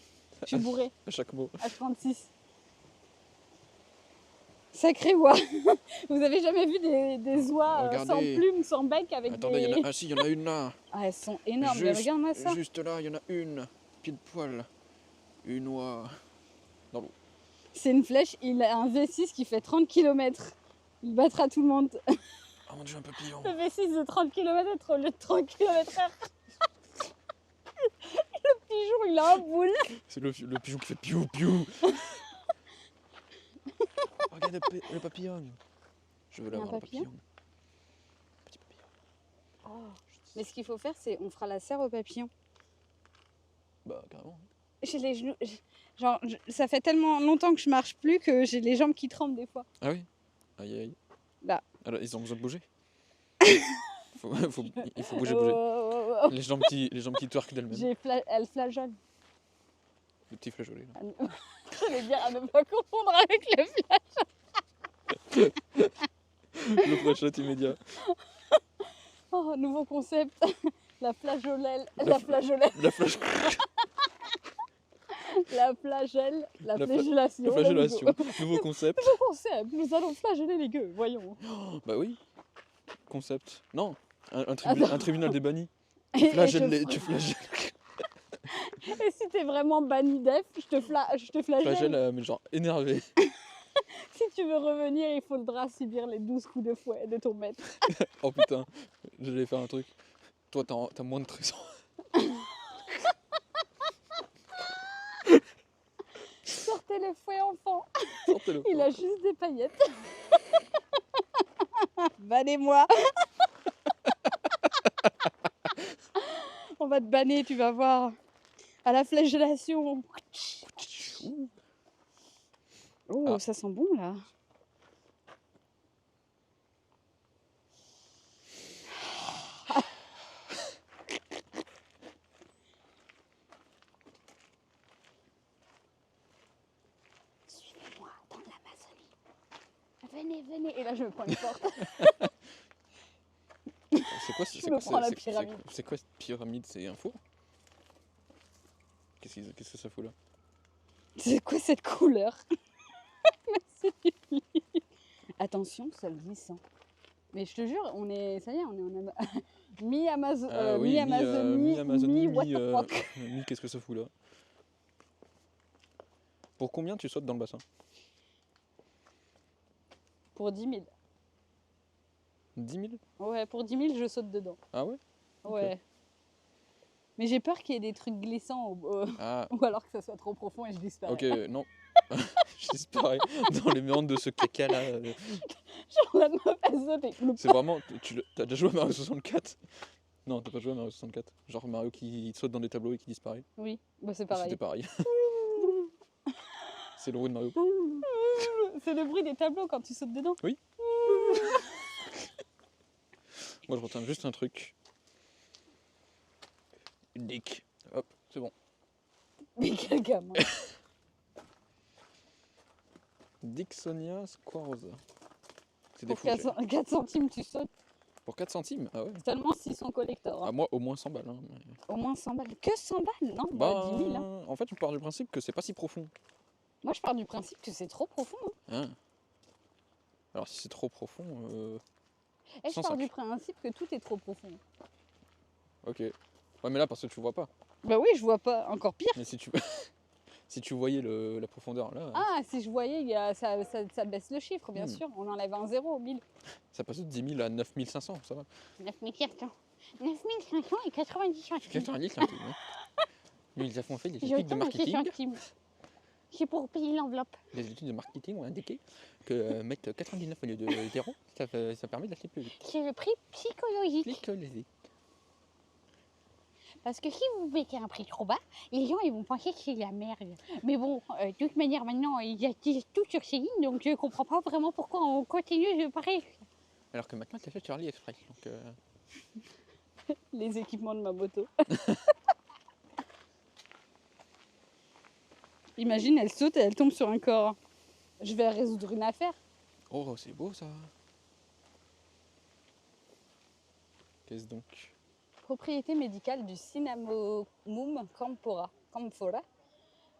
Je suis bourrée. À chaque mot. H36. Sacré oie. Vous avez jamais vu des oies sans Regardez. plumes, sans bec avec Attendez, des... il y en a... Ah si, il y en a une là. Ah, elles sont énormes. Mais regarde-moi ça. Juste là, il y en a une. Pile poil. Une oie. C'est une flèche. Il a un V6 qui fait 30 km. Il battra tout le monde. Oh mon dieu, un papillon. Le V6 de 30 km au lieu de 30 km/h. Le pigeon, il a un boule. C'est le pigeon qui fait piou piou. Regarde le papillon. Je veux Il y a un l'avoir, le papillon papillon. Petit papillon. Mais ce qu'il faut faire, c'est on fera la serre au papillon. Bah, carrément. J'ai les genoux. Genre, ça fait tellement longtemps que je marche plus que j'ai les jambes qui tremblent des fois. Ah oui. Aïe aïe. Là. Alors, ils ont besoin de bouger. Il faut bouger, bouger. Oh. Les jambes qui twerkent d'elles-mêmes. Elle flageole. Le petit flageolet. Là. J'allais dire à ne pas confondre avec le flageolet. Le flageolet immédiat. Oh, nouveau concept. La flageolelle. La La flagellation. La flagellation. Flagellation. Nouveau concept. Nouveau concept. Nous allons flageller les gueux, voyons. Bah oui. Concept. Non. Un Attends. tribunal des bannis. Et Tu flagelles. Et si t'es vraiment banni def, je te flagelle. Flagelle, mais genre énervé. Si tu veux revenir, il faudra subir les 12 coups de fouet de ton maître. Oh putain, j'allais faire un truc. Toi, t'as moins de 13 ans. Sortez le fouet, enfant. Sortez-le. Il a juste des paillettes. Bannez-moi. On va te banner, tu vas voir. À la flagellation. Oh, Ah. ça sent bon là. Suivez-moi dans l'Amazonie. Venez, venez. Et là, je me prends une porte. C'est quoi, Je me prends la pyramide. c'est quoi cette pyramide? C'est un four? Qu'est-ce que ça fout là? C'est quoi cette couleur? C'est du lit. Attention, sol glissant. Mais je te jure, on est, ça y est, on est en mi-Amazonie, mi-what the fuck. Qu'est-ce que ça fout là? Pour combien tu sautes dans le bassin? Pour 10 000. 10 000? Ouais, pour 10 000, je saute dedans. Ah ouais? Ouais. Mais j'ai peur qu'il y ait des trucs glissants Ah, ou alors que ça soit trop profond et je disparais. ok, non. Je disparais dans les méandres de ce caca là. Genre la meuf, elle saute et cloupe. C'est vraiment. T'as déjà joué à Mario 64? Non, t'as pas joué à Mario 64. Genre Mario qui saute dans des tableaux et qui disparaît. Oui, bah c'est C'était pareil. pareil. C'est le bruit de Mario. C'est le bruit des tableaux quand tu sautes dedans. Moi je retiens juste un truc. Une dick. Hop, c'est bon. Mais quel gamin. Dixonia squarosa. C'est des Pour fous. 4 centimes, tu sautes. Pour 4 centimes? Ah ouais. Seulement s'ils sont collecteurs. Ah, Hein. moi au moins 100 balles. Hein, mais... Au moins 100 balles. Que 100 balles? Non, Bah, 10 000. Hein. en fait, je pars du principe que c'est pas si profond. Moi, je pars du principe que c'est trop profond. Hein. Hein. Alors si c'est trop profond, Et je 105. pars du principe que tout est trop profond. ok. Ouais, mais là parce que tu vois pas. Bah oui, je vois pas. Encore pire. Mais si tu si tu voyais la profondeur là, Ah, si je voyais, ça baisse le chiffre, bien sûr. On enlève un zéro au 1000. ça passe de 10 000 à 9 500, ça va. 9500. 9500 et 90 centimes. 90 centimes. Hein. Nous, ils ont fait des Je techniques de tombe à 6 marketing. centimes. C'est pour payer l'enveloppe. Les études de marketing ont indiqué que mettre 99 au lieu de 0, ça permet d'acheter plus vite. C'est le prix psychologique. Psychologique. Parce que si vous mettez un prix trop bas, les gens ils vont penser que c'est de la merde. Mais bon, de toute manière maintenant ils attisent tout sur ces lignes, donc je comprends pas vraiment pourquoi on continue de parler. Alors que maintenant, tu achètes sur AliExpress. Donc, Les équipements de ma moto. Imagine, elle saute et elle tombe sur un corps. Je vais résoudre une affaire. oh, c'est beau ça. Qu'est-ce donc? Propriété médicale du Cinnamomum camphora.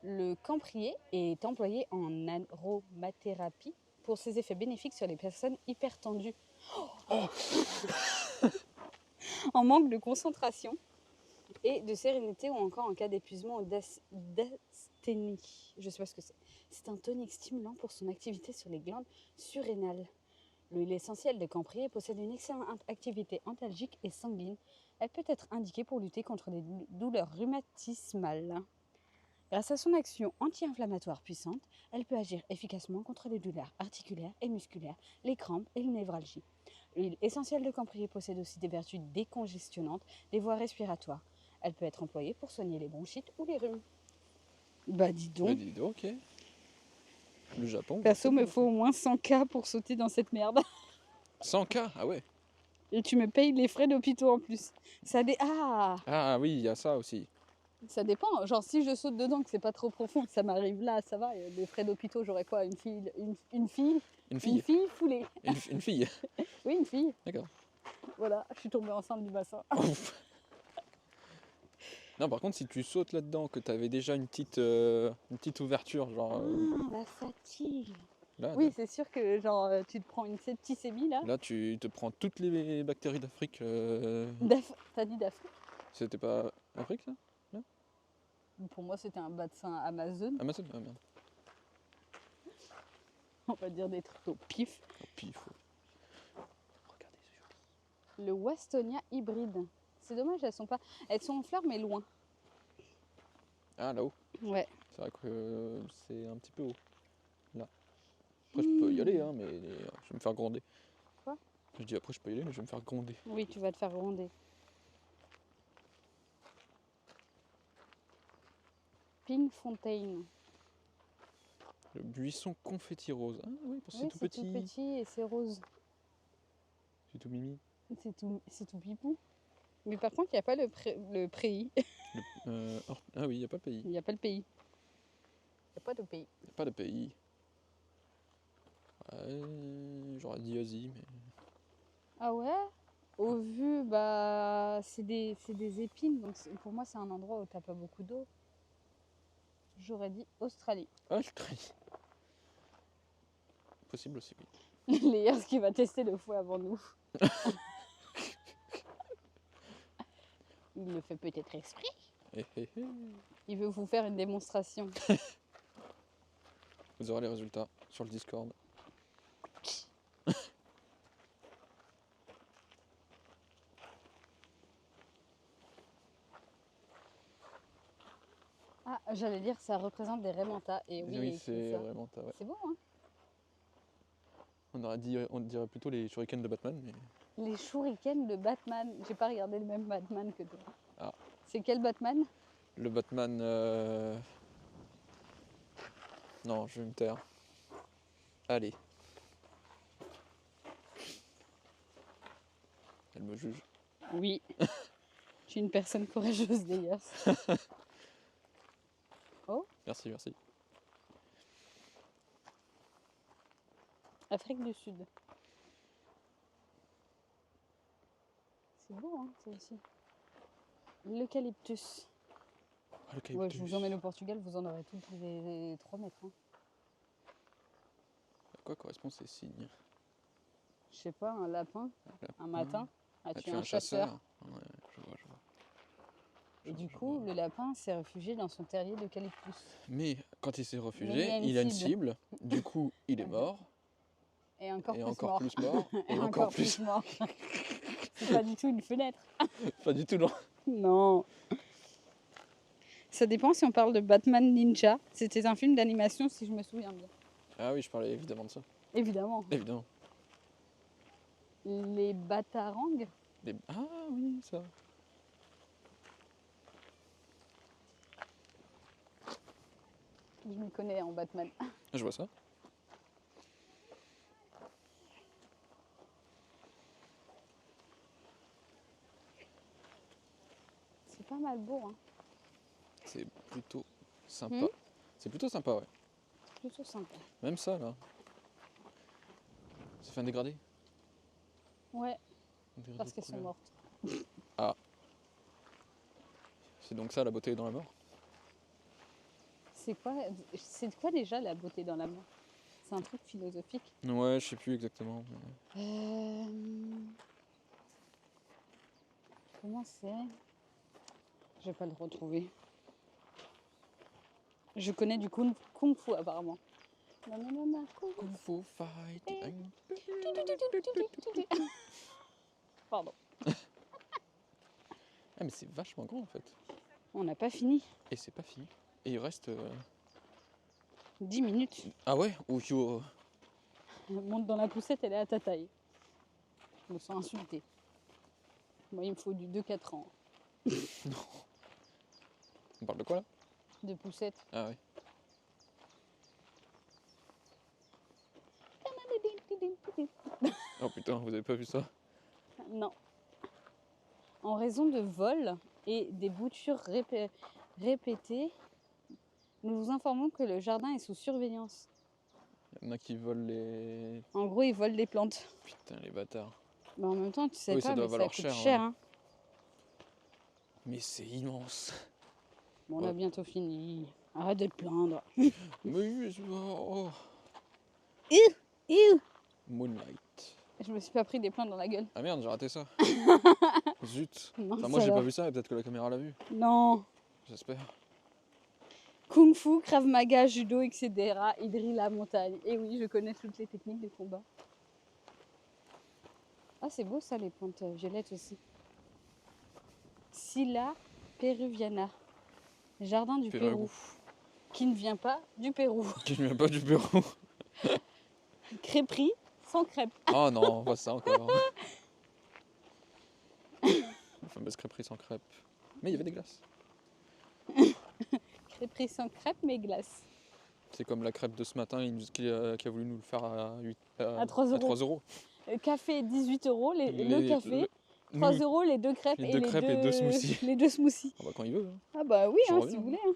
Le camphrier est employé en aromathérapie pour ses effets bénéfiques sur les personnes hypertendues. En manque de concentration et de sérénité ou encore en cas d'épuisement ou d'asthénie. Je ne sais pas ce que c'est. C'est un tonique stimulant pour son activité sur les glandes surrénales. L'huile essentielle de camphrier possède une excellente activité antalgique et sanguine. Elle peut être indiquée pour lutter contre les douleurs rhumatismales. Grâce à son action anti-inflammatoire puissante, elle peut agir efficacement contre les douleurs articulaires et musculaires, les crampes et les névralgies. L'huile essentielle de camphrier possède aussi des vertus décongestionnantes des voies respiratoires. Elle peut être employée pour soigner les bronchites ou les rhumes. Bah dis Bah, donc, dis donc, ok. Le Japon. perso me faut au moins 100K pour sauter dans cette merde. 100K, ah ouais. Et tu me payes les frais d'hôpitaux en plus. Ah oui, il y a ça aussi. Ça dépend. Genre si je saute dedans, que c'est pas trop profond, que ça m'arrive là, ça va. Les frais d'hôpitaux, j'aurais quoi? Une fille Une fille. Une fille foulée. Une fille. Oui, une fille. D'accord. Voilà, je suis tombée enceinte du bassin. Non, par contre, si tu sautes là-dedans, que tu avais déjà une petite ouverture, genre. La fatigue. Là, Oui, c'est sûr que genre tu te prends une septicémie là. là, tu te prends toutes les bactéries d'Afrique. T'as dit d'Afrique? C'était pas Afrique, ça? Pour moi, c'était un bassin Amazon. Amazon? Ah merde. On va dire des trucs au pif. Oh, pif. Regardez ce joli. Le Westonia hybride. C'est dommage, elles sont en fleurs mais loin. Ah, là-haut. Ouais. C'est vrai que c'est un petit peu haut. Là. Après, je peux y aller, hein, mais je vais me faire gronder. Quoi? Je dis après, je peux y aller, mais je vais me faire gronder. Oui, tu vas te faire gronder. Pink Fontaine. Le buisson confetti rose. Ah oui, parce que Oui, c'est tout c'est petit. tout petit et c'est rose. C'est tout mimi. C'est tout pipou. Mais par contre, il n'y a pas le pays. Ah oui, il n'y a pas de pays. Il n'y a pas le pays. Il n'y a pas de pays. Il n'y a pas de pays. Ouais, j'aurais dit Asie, mais. Ah ouais? Au vu, bah, c'est des épines. Donc pour moi, c'est un endroit où tu n'as pas beaucoup d'eau. J'aurais dit Australie. Australie. Possible aussi, oui. Léa, qui va tester le fouet avant nous. Il le fait peut-être exprès. Il veut vous faire une démonstration. Vous aurez les résultats sur le Discord. Ah, j'allais dire, ça représente des Raymanta. Et oui, c'est ça. vraiment ça, ouais. C'est beau, hein? On dirait plutôt les shurikens de Batman, mais. Les shurikens de Batman. J'ai pas regardé le même Batman que toi. Ah. C'est quel Batman? Le Batman. Non, je vais me taire. Allez. Elle me juge. Oui. Je suis une personne courageuse d'ailleurs. Oh, Merci, merci. Afrique du Sud. C'est beau, hein, c'est aussi. L'eucalyptus. Ah, le Ouais, je eucalyptus. vous emmène au Portugal, vous en aurez tous les 3 mètres. Hein. À quoi correspondent ces signes? Je sais pas, un lapin, un matin, a tué tu es un chasseur. Ouais, je vois. Et du coup, le lapin s'est réfugié dans son terrier d'eucalyptus. Mais quand il s'est Mais réfugié, il a une cible. Du coup, il est mort. Et encore Et plus encore mort. plus mort. Et encore plus mort. C'est pas du tout une fenêtre. Pas du tout, non. Non. Ça dépend si on parle de Batman Ninja. C'était un film d'animation, si je me souviens bien. Ah oui, je parlais évidemment de ça. Évidemment. Évidemment. Les Batarangs. Ah oui, ça. Je m'y connais en Batman. Je vois ça. C'est pas mal beau, hein. C'est plutôt sympa. C'est plutôt sympa, ouais. Plutôt sympa. Même ça, là. Ça fait un dégradé. Ouais, Un dégradé parce de qu'elles sont couleur. mortes. Ah. C'est donc ça, la beauté dans la mort? C'est quoi déjà la beauté dans la mort? C'est un truc philosophique. Ouais, je sais plus exactement. Comment c'est? Je vais pas le retrouver. Je connais du kung-fu apparemment. Nanana, Kung Fu Fight. Pardon. Ah, mais c'est vachement grand en fait. On n'a pas fini. Et c'est pas fini. Et il reste. 10 minutes. Ah ouais? Ou yo. Monte dans la poussette, elle est à ta taille. Je me sens insultée. Moi, il me faut du 2-4 ans On parle de quoi là? de poussette. Ah ouais. Oh putain, vous avez pas vu ça? Non. En raison de vols et des boutures répétées, nous vous informons que le jardin est sous surveillance. Il y en a qui volent les. En gros, ils volent des plantes. Putain, les bâtards. Mais en même temps, tu sais Oui, pas, ça doit mais ça valoir coûte cher, cher. ouais. Hein. Mais c'est immense. Bon, on a Ouais. bientôt fini. Arrête de te plaindre. Mais. Oh. Ew. Moonlight. Je me suis pas pris des plantes dans la gueule. Ah merde, j'ai raté ça. Zut. Non, Enfin, moi j'ai alors. pas vu ça, et peut-être que la caméra l'a vu. Non. J'espère. Kung Fu, Krav Maga, Judo, etc. Idri la montagne. Et oui, je connais toutes les techniques de combat. Ah, c'est beau ça, les plantes violettes aussi. Scylla peruviana. Jardin du Pérou. Qui ne vient pas du Pérou. Qui ne vient pas du Pérou. Crêperie sans crêpes. Oh non, pas ça encore. La fameuse crêperie sans crêpes. Mais il y avait des glaces. Crêperie sans crêpes, mais glace. C'est comme la crêpe de ce matin qui a voulu nous le faire À 3 euros. 3 euros. Café 18 euros, le café. 3 oui. euros les deux crêpes Les et deux crêpes et deux smoothies. les deux smoothies. Ah bah quand il veut. Hein. Ah bah oui, Je hein, reviens, si vous hein. voulez. Hein.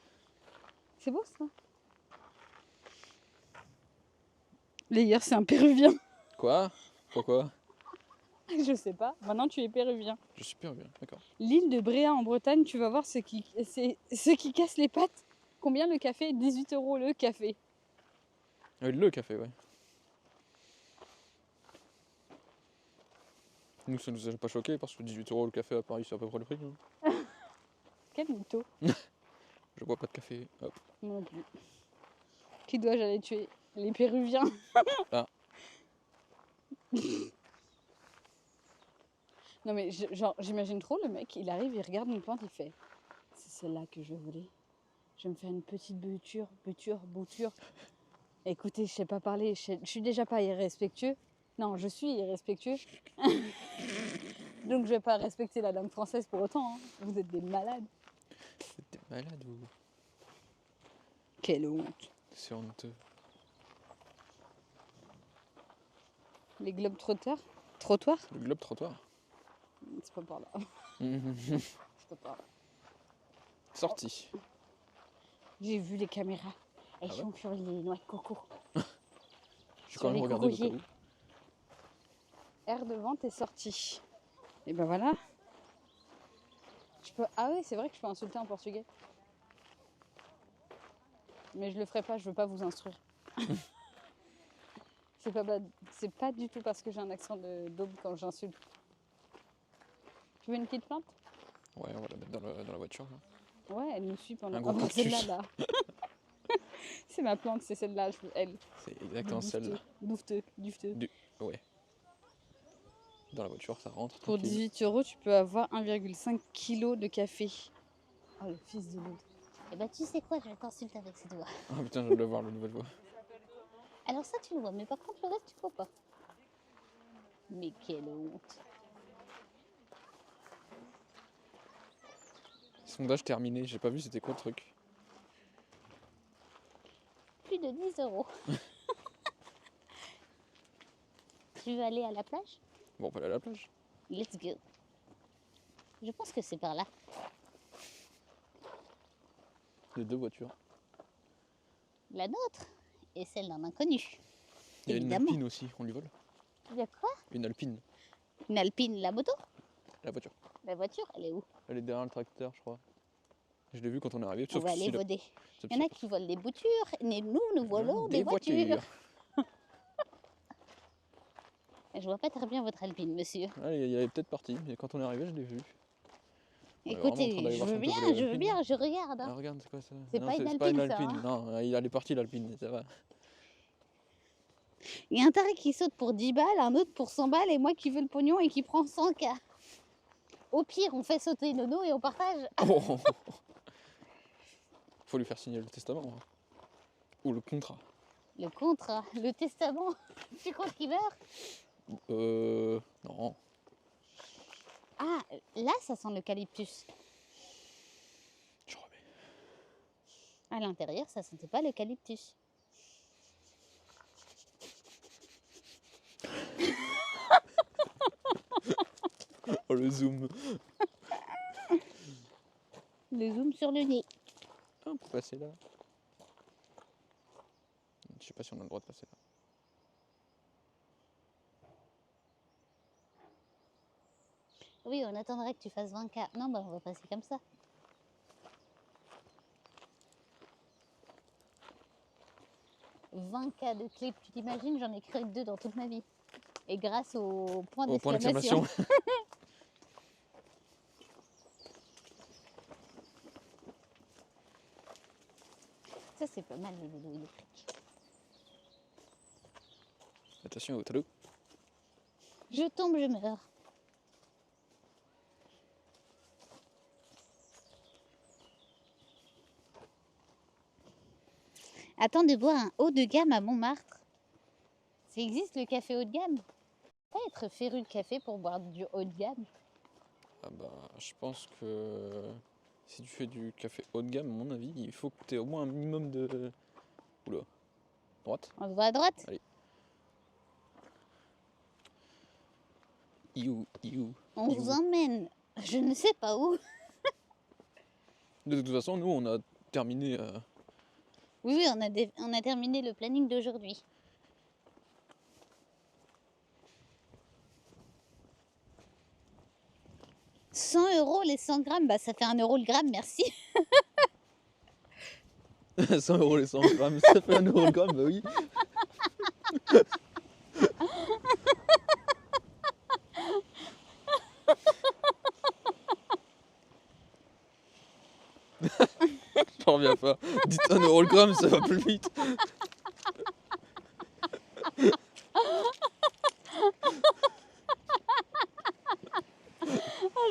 C'est beau ça. D'ailleurs, c'est un péruvien. Quoi? Pourquoi? Je sais pas. Maintenant, tu es péruvien. Je suis bien, d'accord. L'île de Bréa en Bretagne, tu vas voir ce qui casse les pattes. Combien le café? 18 euros le café. Le café, ouais. Nous, ça nous a pas choqué parce que 18 euros le café à Paris, c'est à peu près le prix. Hein. Quel mytho. Je bois pas de café. Hop. Moi non plus. Qui dois-je aller tuer? Les Péruviens. Ah. Non mais genre j'imagine trop le mec, il arrive, il regarde une plante, il fait c'est celle-là que je voulais. Je vais me faire une petite bouture. Écoutez, je sais pas parler, je suis déjà pas irrespectueux. Non, je suis irrespectueux. Donc je vais pas respecter la langue française pour autant. Hein. Vous êtes des malades. T'es malade ou? Quelle honte. C'est honteux. Les globes trottoirs. Le globe trottoir. C'est pas par là. C'est pas par là. Sorti. J'ai vu les caméras. Elles Ah ouais sont sur les noix de coco. J'ai quand même regardé de où. Air de vente est sorti. Et ben voilà. Ah oui, c'est vrai que je peux insulter en portugais. Mais je le ferai pas, je veux pas vous instruire. C'est pas du tout parce que j'ai un accent d'aube quand j'insulte. Tu veux une petite plante? Ouais, on va la mettre dans la voiture. Là. Ouais, elle nous suit pendant... Un gros bah, cactus. celle-là, là. C'est ma plante, c'est celle-là, elle. C'est exactement celle-là. Dufteux. Ouais. Dans la voiture, ça rentre. Pour tranquille. 18 euros, tu peux avoir 1,5 kg de café. Oh, le fils de l'autre. Eh ben tu sais quoi, je vais t'insulter avec ces doigts. Ah putain, je viens de le voir, le nouvelle voix. Alors ça tu le vois, mais par contre le reste tu vois pas. Mais quelle honte. Sondage terminé, j'ai pas vu c'était quoi le truc. Plus de 10 €. Tu veux aller à la plage? Bon, on peut aller à la plage. Let's go. Je pense que c'est par là. Les deux voitures. La nôtre et celle d'un inconnu. Il y a une Évidemment. Alpine aussi, on lui vole. Il y a quoi? Une Alpine, Une Alpine, la moto? la voiture. La voiture, elle est où? Elle est derrière le tracteur, je crois. Je l'ai vu quand on est arrivé. On Sauf va que aller si la- voler. sauf Il y en a qui volent des boutures, mais nous volons des voitures. Je vois pas très bien votre Alpine, monsieur. Ah, il est peut-être parti, mais quand on est arrivé, je l'ai vu. On est vraiment en Écoutez, train d'aller je voir si veux on peut bien, voler je veux l'Alpine. bien, je regarde. Ah, Hein. regarde, c'est quoi ça? C'est Non, pas une c'est pas une Alpine, ça, Alpine. Non, elle est partie l'Alpine, ça va. Il y a un taré qui saute pour 10 balles, un autre pour 100 balles, et moi qui veux le pognon et qui prend 100 K. Au pire, on fait sauter Nono et on partage. Oh. Faut lui faire signer le testament. Hein. Ou le contrat. Le contrat, le testament. Tu crois qu'il meurt? Non. Ah, là, ça sent l'eucalyptus. Je remets. À l'intérieur, ça sentait pas l'eucalyptus. Oh, le zoom. Le zoom sur le nez. Ah, on peut passer là. Je sais pas si on a le droit de passer là. Oui, on attendrait que tu fasses 20 K. Non, bah on va passer comme ça. « 20 K de clips, tu t'imagines, j'en ai créé 2 dans toute ma vie. Et grâce au point Au point d'exclamation. d'exclamation. Ça, c'est pas mal, les vélos électriques. Attention au talou. Je tombe, je meurs. Attends de boire un haut de gamme à Montmartre. Ça existe le café haut de gamme? Pas être féru de café pour boire du haut de gamme. Ah bah, je pense que si tu fais du café haut de gamme, à mon avis, il faut que tu aies au moins un minimum de... Oula. Droite. On se voit à droite? Allez. You. On vous emmène, je ne sais pas où. De toute façon, nous, on a terminé... Oui, on a terminé le planning d'aujourd'hui. « 100 € les 100 grammes, bah ça fait 1 € le gramme, merci. 100 € les 100 grammes, ça fait 1 € le gramme, bah oui. J'en reviens pas. Dites 1 € le gramme, ça va plus vite.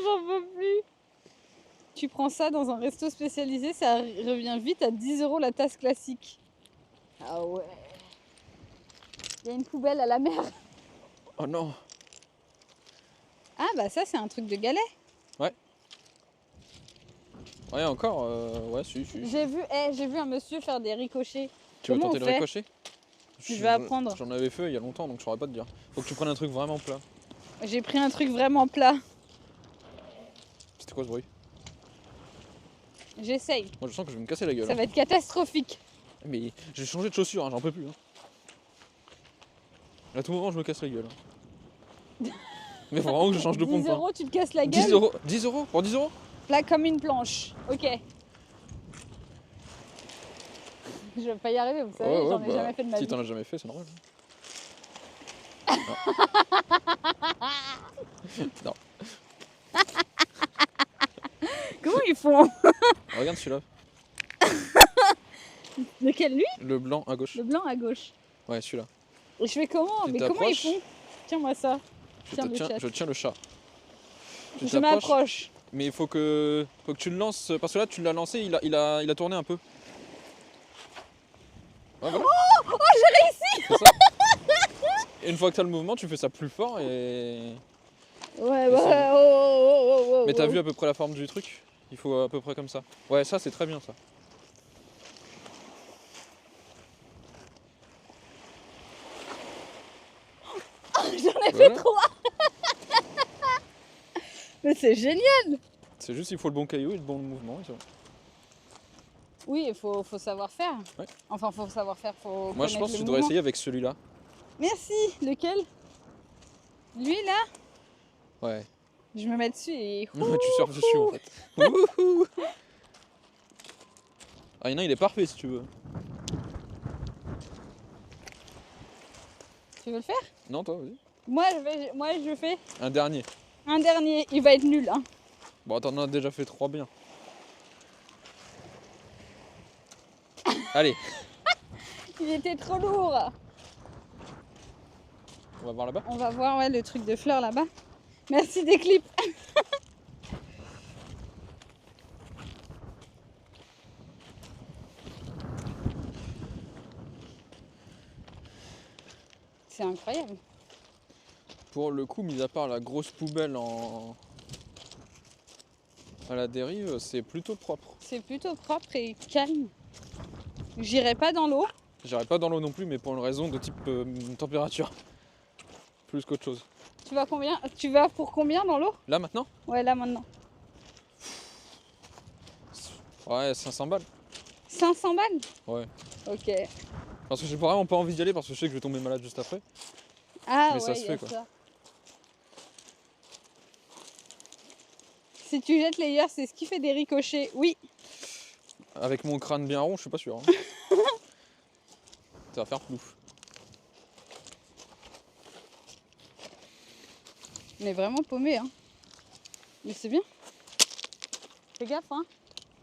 J'en peux plus. Tu prends ça dans un resto spécialisé, ça revient vite à 10 € la tasse classique. Ah ouais. Il y a une poubelle à la mer. Oh non. Ah bah ça c'est un truc de galet. Ouais, encore, ouais, si. J'ai vu un monsieur faire des ricochets. Tu veux Comment tenter on de fait? ricocher? Je vais apprendre. J'en avais fait il y a longtemps, donc je saurais pas te dire. Faut que tu prennes un truc vraiment plat. J'ai pris un truc vraiment plat. C'était quoi ce bruit? J'essaye. Moi je sens que je vais me casser la gueule. Ça Hein. va être catastrophique. Mais j'ai changé de chaussures, hein, j'en peux plus. Hein. À tout moment je me casse la gueule. Hein. Mais faut vraiment que je change de 10 pompe. Hein. €, tu te casses la 10 gueule. €? 10 € pour 10 €? Plat comme une planche. Ok. Je vais pas y arriver, vous savez, j'en ai jamais fait de ma Si vie. t'en as jamais fait, c'est normal. Non. Comment ils font? Regarde celui-là, Lequel, lui? le blanc à gauche. Le blanc à gauche. Ouais, celui-là. Et je fais comment? Tu Mais comment ils t'approches. font? Tiens-moi ça. Tiens le chat. Je tiens le chat. Tu Je t'approches, m'approche. Mais il faut que tu le lances, parce que là tu l'as lancé, il a tourné un peu. Ouais, voilà. Oh, j'ai réussi! C'est ça. Et une fois que tu as le mouvement, tu fais ça plus fort et. Ouais, Et c'est ouais, bon. oh. Mais t'as vu à peu près la forme du truc? Il faut à peu près comme ça. Ouais, ça c'est très bien ça. J'en ai fait Voilà. 3! Mais c'est génial! C'est juste il faut le bon caillou et le bon mouvement. Et c'est bon. Oui, il faut savoir faire. Ouais. Enfin, faut savoir faire, faut Moi je connaître pense le que tu devrais mouvement. essayer avec celui-là. Merci! Lequel? Lui, là? Ouais. Je me mets dessus et... Tu surfes dessus en fait. Wouhou. Ah, il est parfait si tu veux. Tu veux le faire? Non, toi, vas-y. Moi, je fais Un dernier. un dernier. Il va être nul, hein. Bon, t'en as déjà fait 3 bien. Allez, Il était trop lourd. on va voir là-bas. On va voir, ouais, le truc de fleurs là-bas. Merci des clips. C'est incroyable. Pour le coup, mis à part la grosse poubelle à la dérive, c'est plutôt propre. C'est plutôt propre et calme. J'irai pas dans l'eau. J'irai pas dans l'eau non plus, mais pour une raison de type température. Plus qu'autre chose. Tu vas combien? Tu vas pour combien dans l'eau? Là maintenant? Ouais, là maintenant. Ouais, 500 balles. 500 balles? Ouais. Ok. Parce que j'ai vraiment pas envie d'y aller parce que je sais que je vais tomber malade juste après. Ah Mais ouais, ça se y a fait, quoi. ça. Si tu jettes les hier, c'est ce qui fait des ricochets. Oui. Avec mon crâne bien rond, je suis pas sûr. Hein. Ça va faire plouf. On est vraiment paumé, hein. Mais c'est bien. Fais gaffe, hein.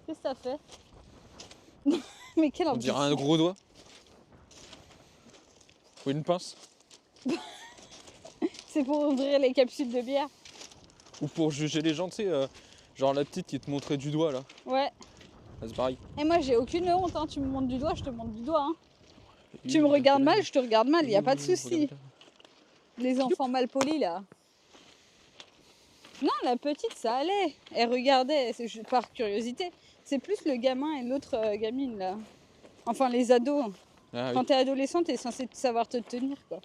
Qu'est-ce que ça fait? Mais quel On dirait un imbécile. gros doigt. Ou une pince. C'est pour ouvrir les capsules de bière. Ou pour juger les gens, tu sais, genre la petite qui te montrait du doigt là. Ouais. Là, c'est pareil. Et moi, j'ai aucune honte, hein. Tu me montres du doigt, je te montre du doigt, hein. Tu me regardes mal, je te regarde mal, y a pas de souci. Les enfants mal polis, là. Non, la petite, ça allait. Elle regardait, c'est juste par curiosité. C'est plus le gamin et l'autre gamine, là. Enfin, les ados. Ah, oui. Quand t'es adolescent, t'es censé savoir te tenir, quoi.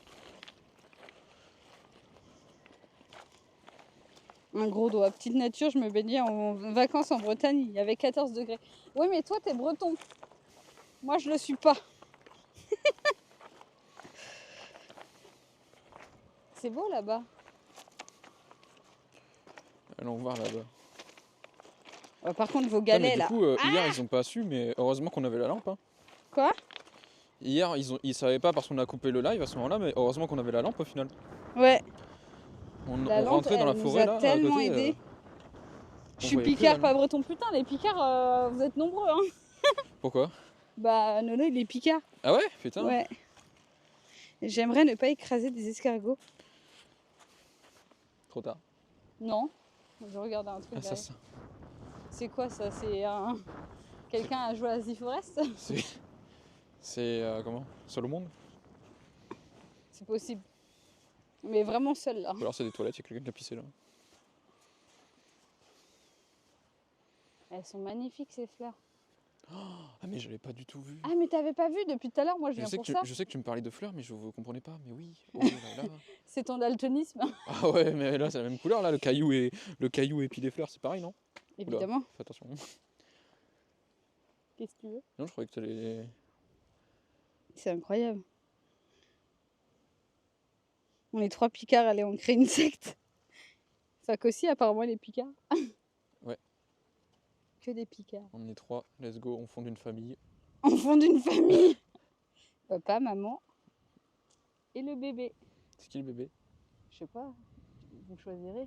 Un gros doigt. Petite nature, je me baignais en vacances en Bretagne, il y avait 14 degrés. Oui, mais toi, t'es breton. Moi, je le suis pas. C'est beau là-bas. Allons voir là-bas. Par contre, vos Putain, mais galets, du là. coup, hier ils ont pas su, mais heureusement qu'on avait la lampe. Hein. Quoi? Hier ils savaient pas parce qu'on a coupé le live à ce moment-là, mais heureusement qu'on avait la lampe au final. Ouais. On La lampe, rentrait dans la elle forêt nous a là, à tellement côté. aidés. Je suis voyait plus picard, la pas lampe. breton. Putain, les picards, vous êtes nombreux, hein. Pourquoi? Bah, Nono, il est picard. Ah ouais? Putain. Ouais. J'aimerais ne pas écraser des escargots. Trop tard. Non. Je regarde un truc Ah, là. ça, ça. C'est quoi ça? C'est un... Quelqu'un a joué à The Forest? C'est comment? Seul au monde? C'est possible. Mais vraiment seul là. Ou alors c'est des toilettes, il y a quelqu'un qui a pissé là. Elles sont magnifiques ces fleurs. Ah mais je l'avais pas du tout vu. Ah mais t'avais pas vu depuis tout à l'heure, moi je viens pour ça. Je sais que tu me parlais de fleurs, mais je ne comprenais pas. Mais oui. Oh là là. C'est ton daltonisme. Ah ouais, mais là c'est la même couleur là, le caillou et puis les fleurs, c'est pareil, non? Oula, Évidemment. fais attention. Qu'est-ce que tu veux? Non, je croyais que t'allais. C'est incroyable. On est 3 picards, allez on crée une secte. Fac aussi apparemment les picards. Ouais. Que des picards. On est 3, let's go, on fonde une famille. On fonde une famille. Papa, maman et le bébé. C'est qui le bébé? Je sais pas, vous choisirez.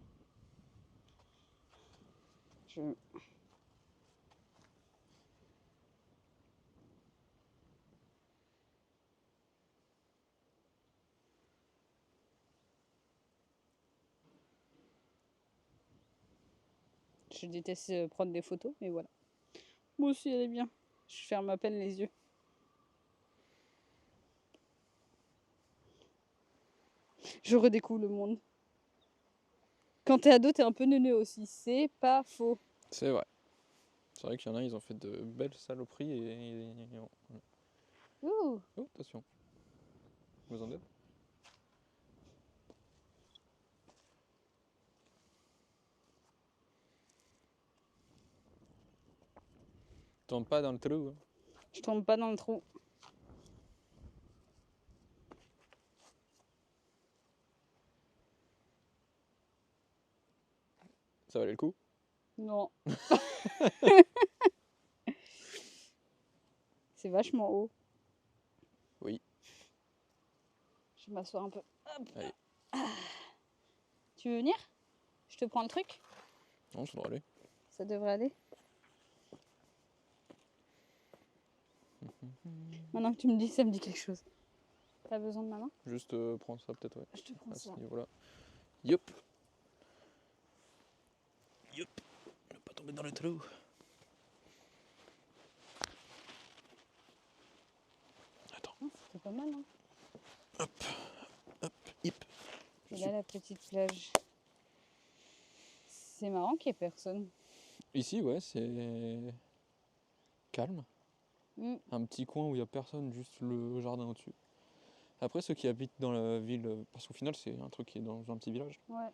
Je déteste prendre des photos, mais voilà. Moi aussi, elle est bien. Je ferme à peine les yeux. Je redécouvre le monde. Quand t'es ado, t'es un peu neuneux aussi. C'est pas faux. C'est vrai. C'est vrai qu'il y en a, ils ont fait de belles saloperies Ouh. Oh, attention. Vous en êtes? Tombe pas dans le trou. Hein. Je tombe pas dans le trou. Ça valait le coup? Non. C'est vachement haut. Oui. Je vais m'asseoir un peu. Hop. Allez. Tu veux venir? Je te prends le truc? Non, ça devrait aller. Ça devrait aller. Maintenant que tu me dis, ça me dit quelque chose. T'as besoin de ma main? Juste prendre ça peut-être, ouais. Je te prends À ce ça. niveau-là. Yop. Yop. Ne pas tomber dans le trou. Attends. Ah, c'était pas mal, hein? Hop. Hop. Hip. Et là, la petite plage. C'est marrant qu'il n'y ait personne. Ici, ouais, c'est calme. Mm. Un petit coin où il n'y a personne, juste le jardin au-dessus. Après, ceux qui habitent dans la ville, parce qu'au final, c'est un truc qui est dans un petit village. Ouais.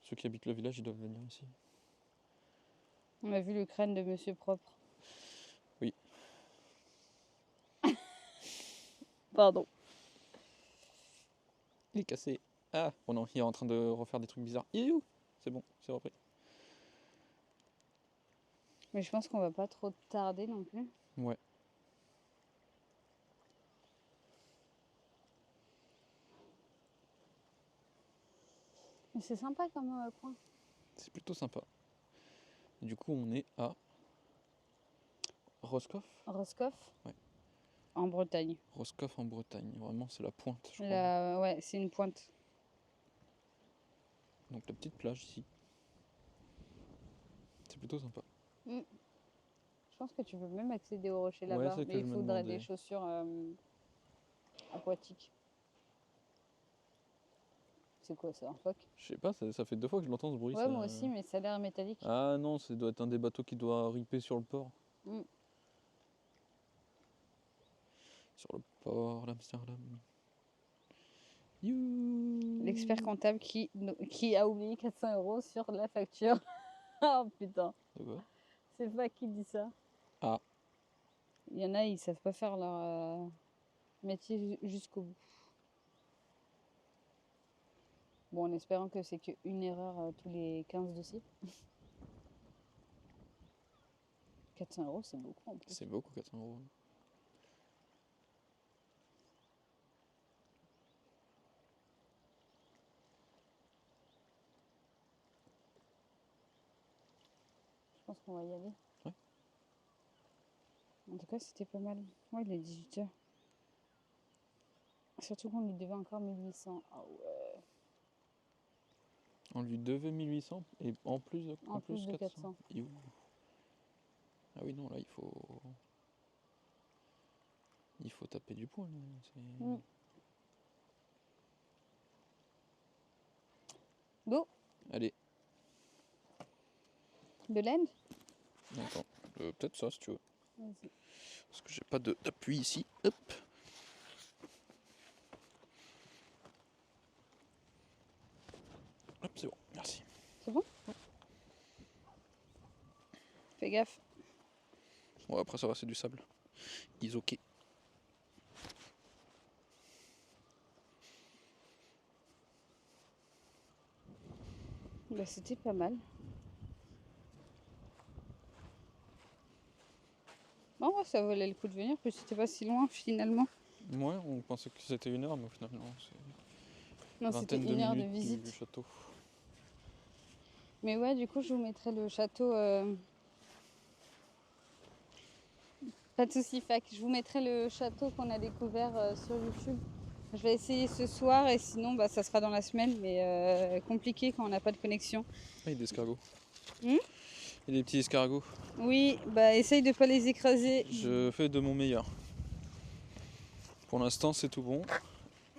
Ceux qui habitent le village, ils doivent venir ici. On a vu le crâne de Monsieur Propre. Oui. Pardon. Il est cassé. Ah, oh non, il est en train de refaire des trucs bizarres. Iou, c'est bon, c'est repris. Mais je pense qu'on va pas trop tarder non plus. Ouais. Mais c'est sympa comme coin. C'est plutôt sympa. Et du coup, on est à Roscoff. Roscoff. Ouais. En Bretagne. Roscoff en Bretagne. Vraiment, c'est la pointe, je crois. Ouais, c'est une pointe. Donc la petite plage ici. C'est plutôt sympa. Je pense que tu peux même accéder au rocher Ouais, là-bas. c'est ce que Mais je il me faudrait demandais. des chaussures aquatiques. C'est quoi ça, un phoque? Je sais pas, ça fait 2 fois que je l'entends ce bruit. Ouais, ça... moi aussi, mais ça a l'air métallique. Ah non, ça doit être un des bateaux qui doit ripper sur le port. Mm. Sur le port d'Amsterdam. You. L'expert comptable qui a oublié 400 € sur la facture. Oh putain, De quoi? c'est pas qui dit ça. Ah. Il y en a, ils savent pas faire leur métier jusqu'au bout. Bon, en espérant que c'est qu'une erreur tous les 15 dossiers. 400 €, c'est beaucoup en plus. C'est beaucoup, 400 €. Je pense qu'on va y aller. Ouais. En tout cas, c'était pas mal. Ouais, il est 18h. Surtout qu'on lui devait encore 1800. Ah ouais. On lui devait 1800 et en plus de, En plus de 400. You. Ah oui, non, là, il faut taper du poing. Là. Mm. Go. Allez, De l'aide? attends, peut-être ça si tu veux. Vas-y. Parce que j'ai pas d'appui ici. Hop. Hop, c'est bon, merci. C'est bon? Fais gaffe. Bon, après ça va, c'est du sable. Is ok. Bah, c'était pas mal. Bon, ouais, ça valait le coup de venir, puis c'était pas si loin finalement. Ouais, on pensait que c'était 1 heure, mais au final, non, c'est Non, c'était vingtaine 1 heure de minutes visite. du château. Mais ouais, du coup, je vous mettrai le château. Pas de soucis, Fac. Je vous mettrai le château qu'on a découvert sur YouTube. Je vais essayer ce soir et sinon, bah, ça sera dans la semaine, mais compliqué quand on n'a pas de connexion. Ah, il y a des escargots. Hmm? Et les petits escargots. Oui, bah essaye de pas les écraser. Je fais de mon meilleur. Pour l'instant, c'est tout bon.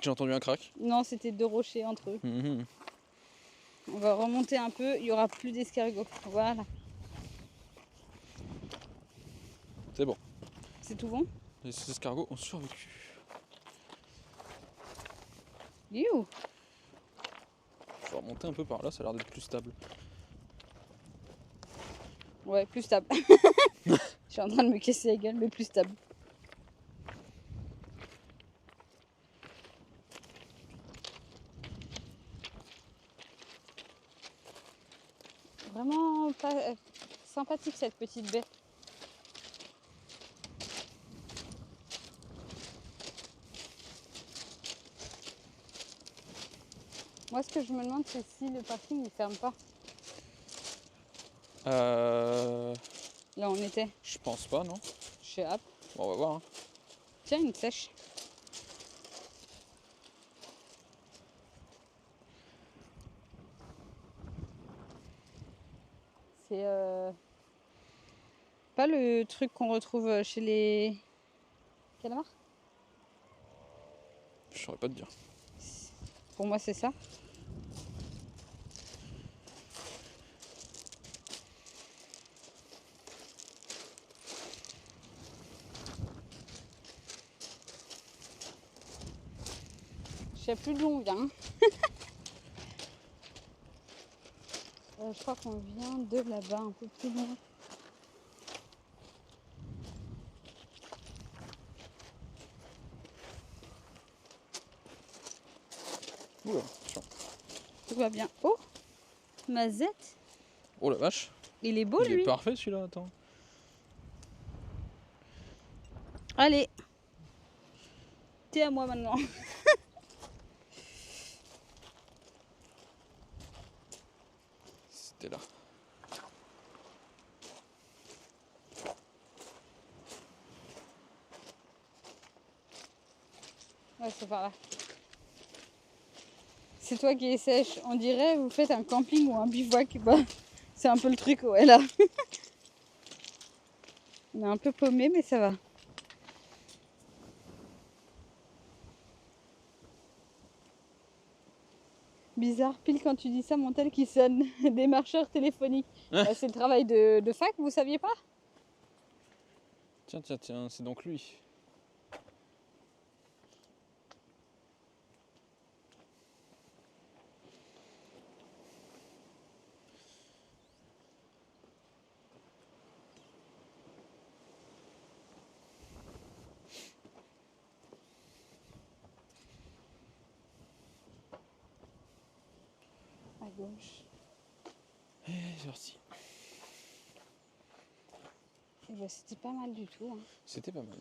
J'ai entendu un crack. Non, c'était 2 rochers entre eux. Mhm. On va remonter un peu, il y aura plus d'escargots. Voilà, C'est bon. c'est tout bon. Les escargots ont survécu. You. Je vais remonter un peu par là, ça a l'air d'être plus stable. Ouais, plus stable. Je suis en train de me casser la gueule, mais plus stable. Vraiment pas sympathique cette petite baie. Moi, ce que je me demande, c'est si le parking ne ferme pas. Là, on était Je pense pas, non? chez App. Bon, on va voir. Hein. Tiens, une sèche. C'est pas le truc qu'on retrouve chez les calamars? Je saurais pas te dire. Pour moi, c'est ça. Je sais plus d'où on vient. Je crois qu'on vient de là-bas, un peu plus loin. Oula, attention. Tout va bien. Oh, Mazette. Oh la vache. Il est beau, Il lui. est parfait celui-là, attends. Allez. T'es à moi maintenant. C'était là. Ouais, c'est par là. C'est toi qui es sèche. On dirait vous faites un camping ou un bivouac. Bah, c'est un peu le truc, ouais, là. On est un peu paumé, mais ça va. Bizarre, pile quand tu dis ça, mon tel qui sonne. Des marcheurs téléphoniques. Bah, c'est le travail de fac, vous saviez pas? Tiens, tiens, tiens, c'est donc lui. À gauche. Et c'est parti. Et bah, c'était pas mal du tout. Hein. C'était pas mal.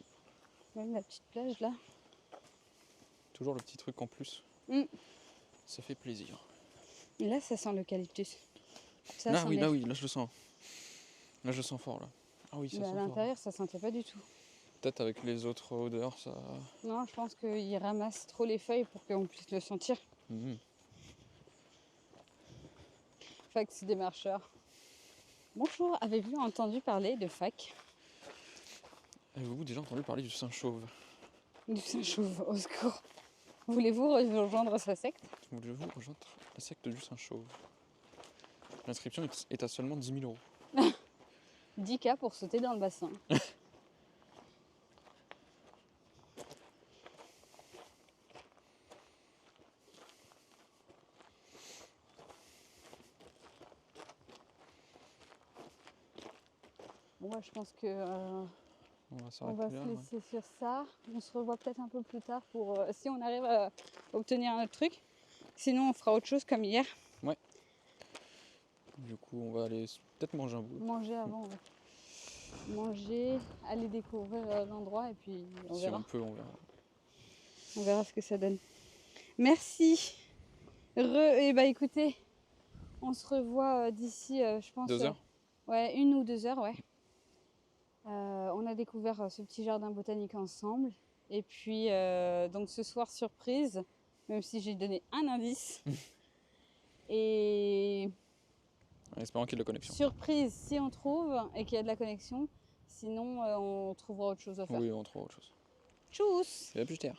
Même la petite plage là. Toujours le petit truc en plus. Mm. Ça fait plaisir. Et là, ça sent l'eucalyptus. Ça Là sent oui, les- là oui, là je le sens. Là je le sens fort là. Ah oui, ça Mais à sent fort. l'intérieur, ça sentait pas du tout. Peut-être avec les autres odeurs, ça. Non, je pense qu'il ramasse trop les feuilles pour qu'on puisse le sentir. Mhm. Fac, c'est des marcheurs. Bonjour, avez-vous entendu parler de fac? Avez-vous déjà entendu parler du saint chauve? Du Saint-Chauve, au secours. Voulez-vous rejoindre sa secte? Voulez-vous rejoindre la secte du saint chauve? L'inscription est à seulement 10 000 €. 10K pour sauter dans le bassin. Bon, ouais, je pense que On va on s'arrêter va là. se Ouais. laisser sur ça. On se revoit peut-être un peu plus tard pour si on arrive à obtenir un autre truc. Sinon, on fera autre chose comme hier. Du coup, on va aller peut-être manger un bout. Manger avant, ouais. Manger, aller découvrir l'endroit et puis on Si verra. on peut, on verra. On verra ce que ça donne. Merci. Et bah écoutez, on se revoit d'ici, je pense. 2 heures? Ouais, 1 ou 2 heures, ouais. On a découvert ce petit jardin botanique ensemble. Et puis, donc ce soir, surprise, même si j'ai donné un indice. Et En espérant qu'il y ait de la connexion. Surprise si on trouve et qu'il y a de la connexion. Sinon, on trouvera autre chose à faire. Oui, on trouve autre chose. Tchuss! Et à plus tard.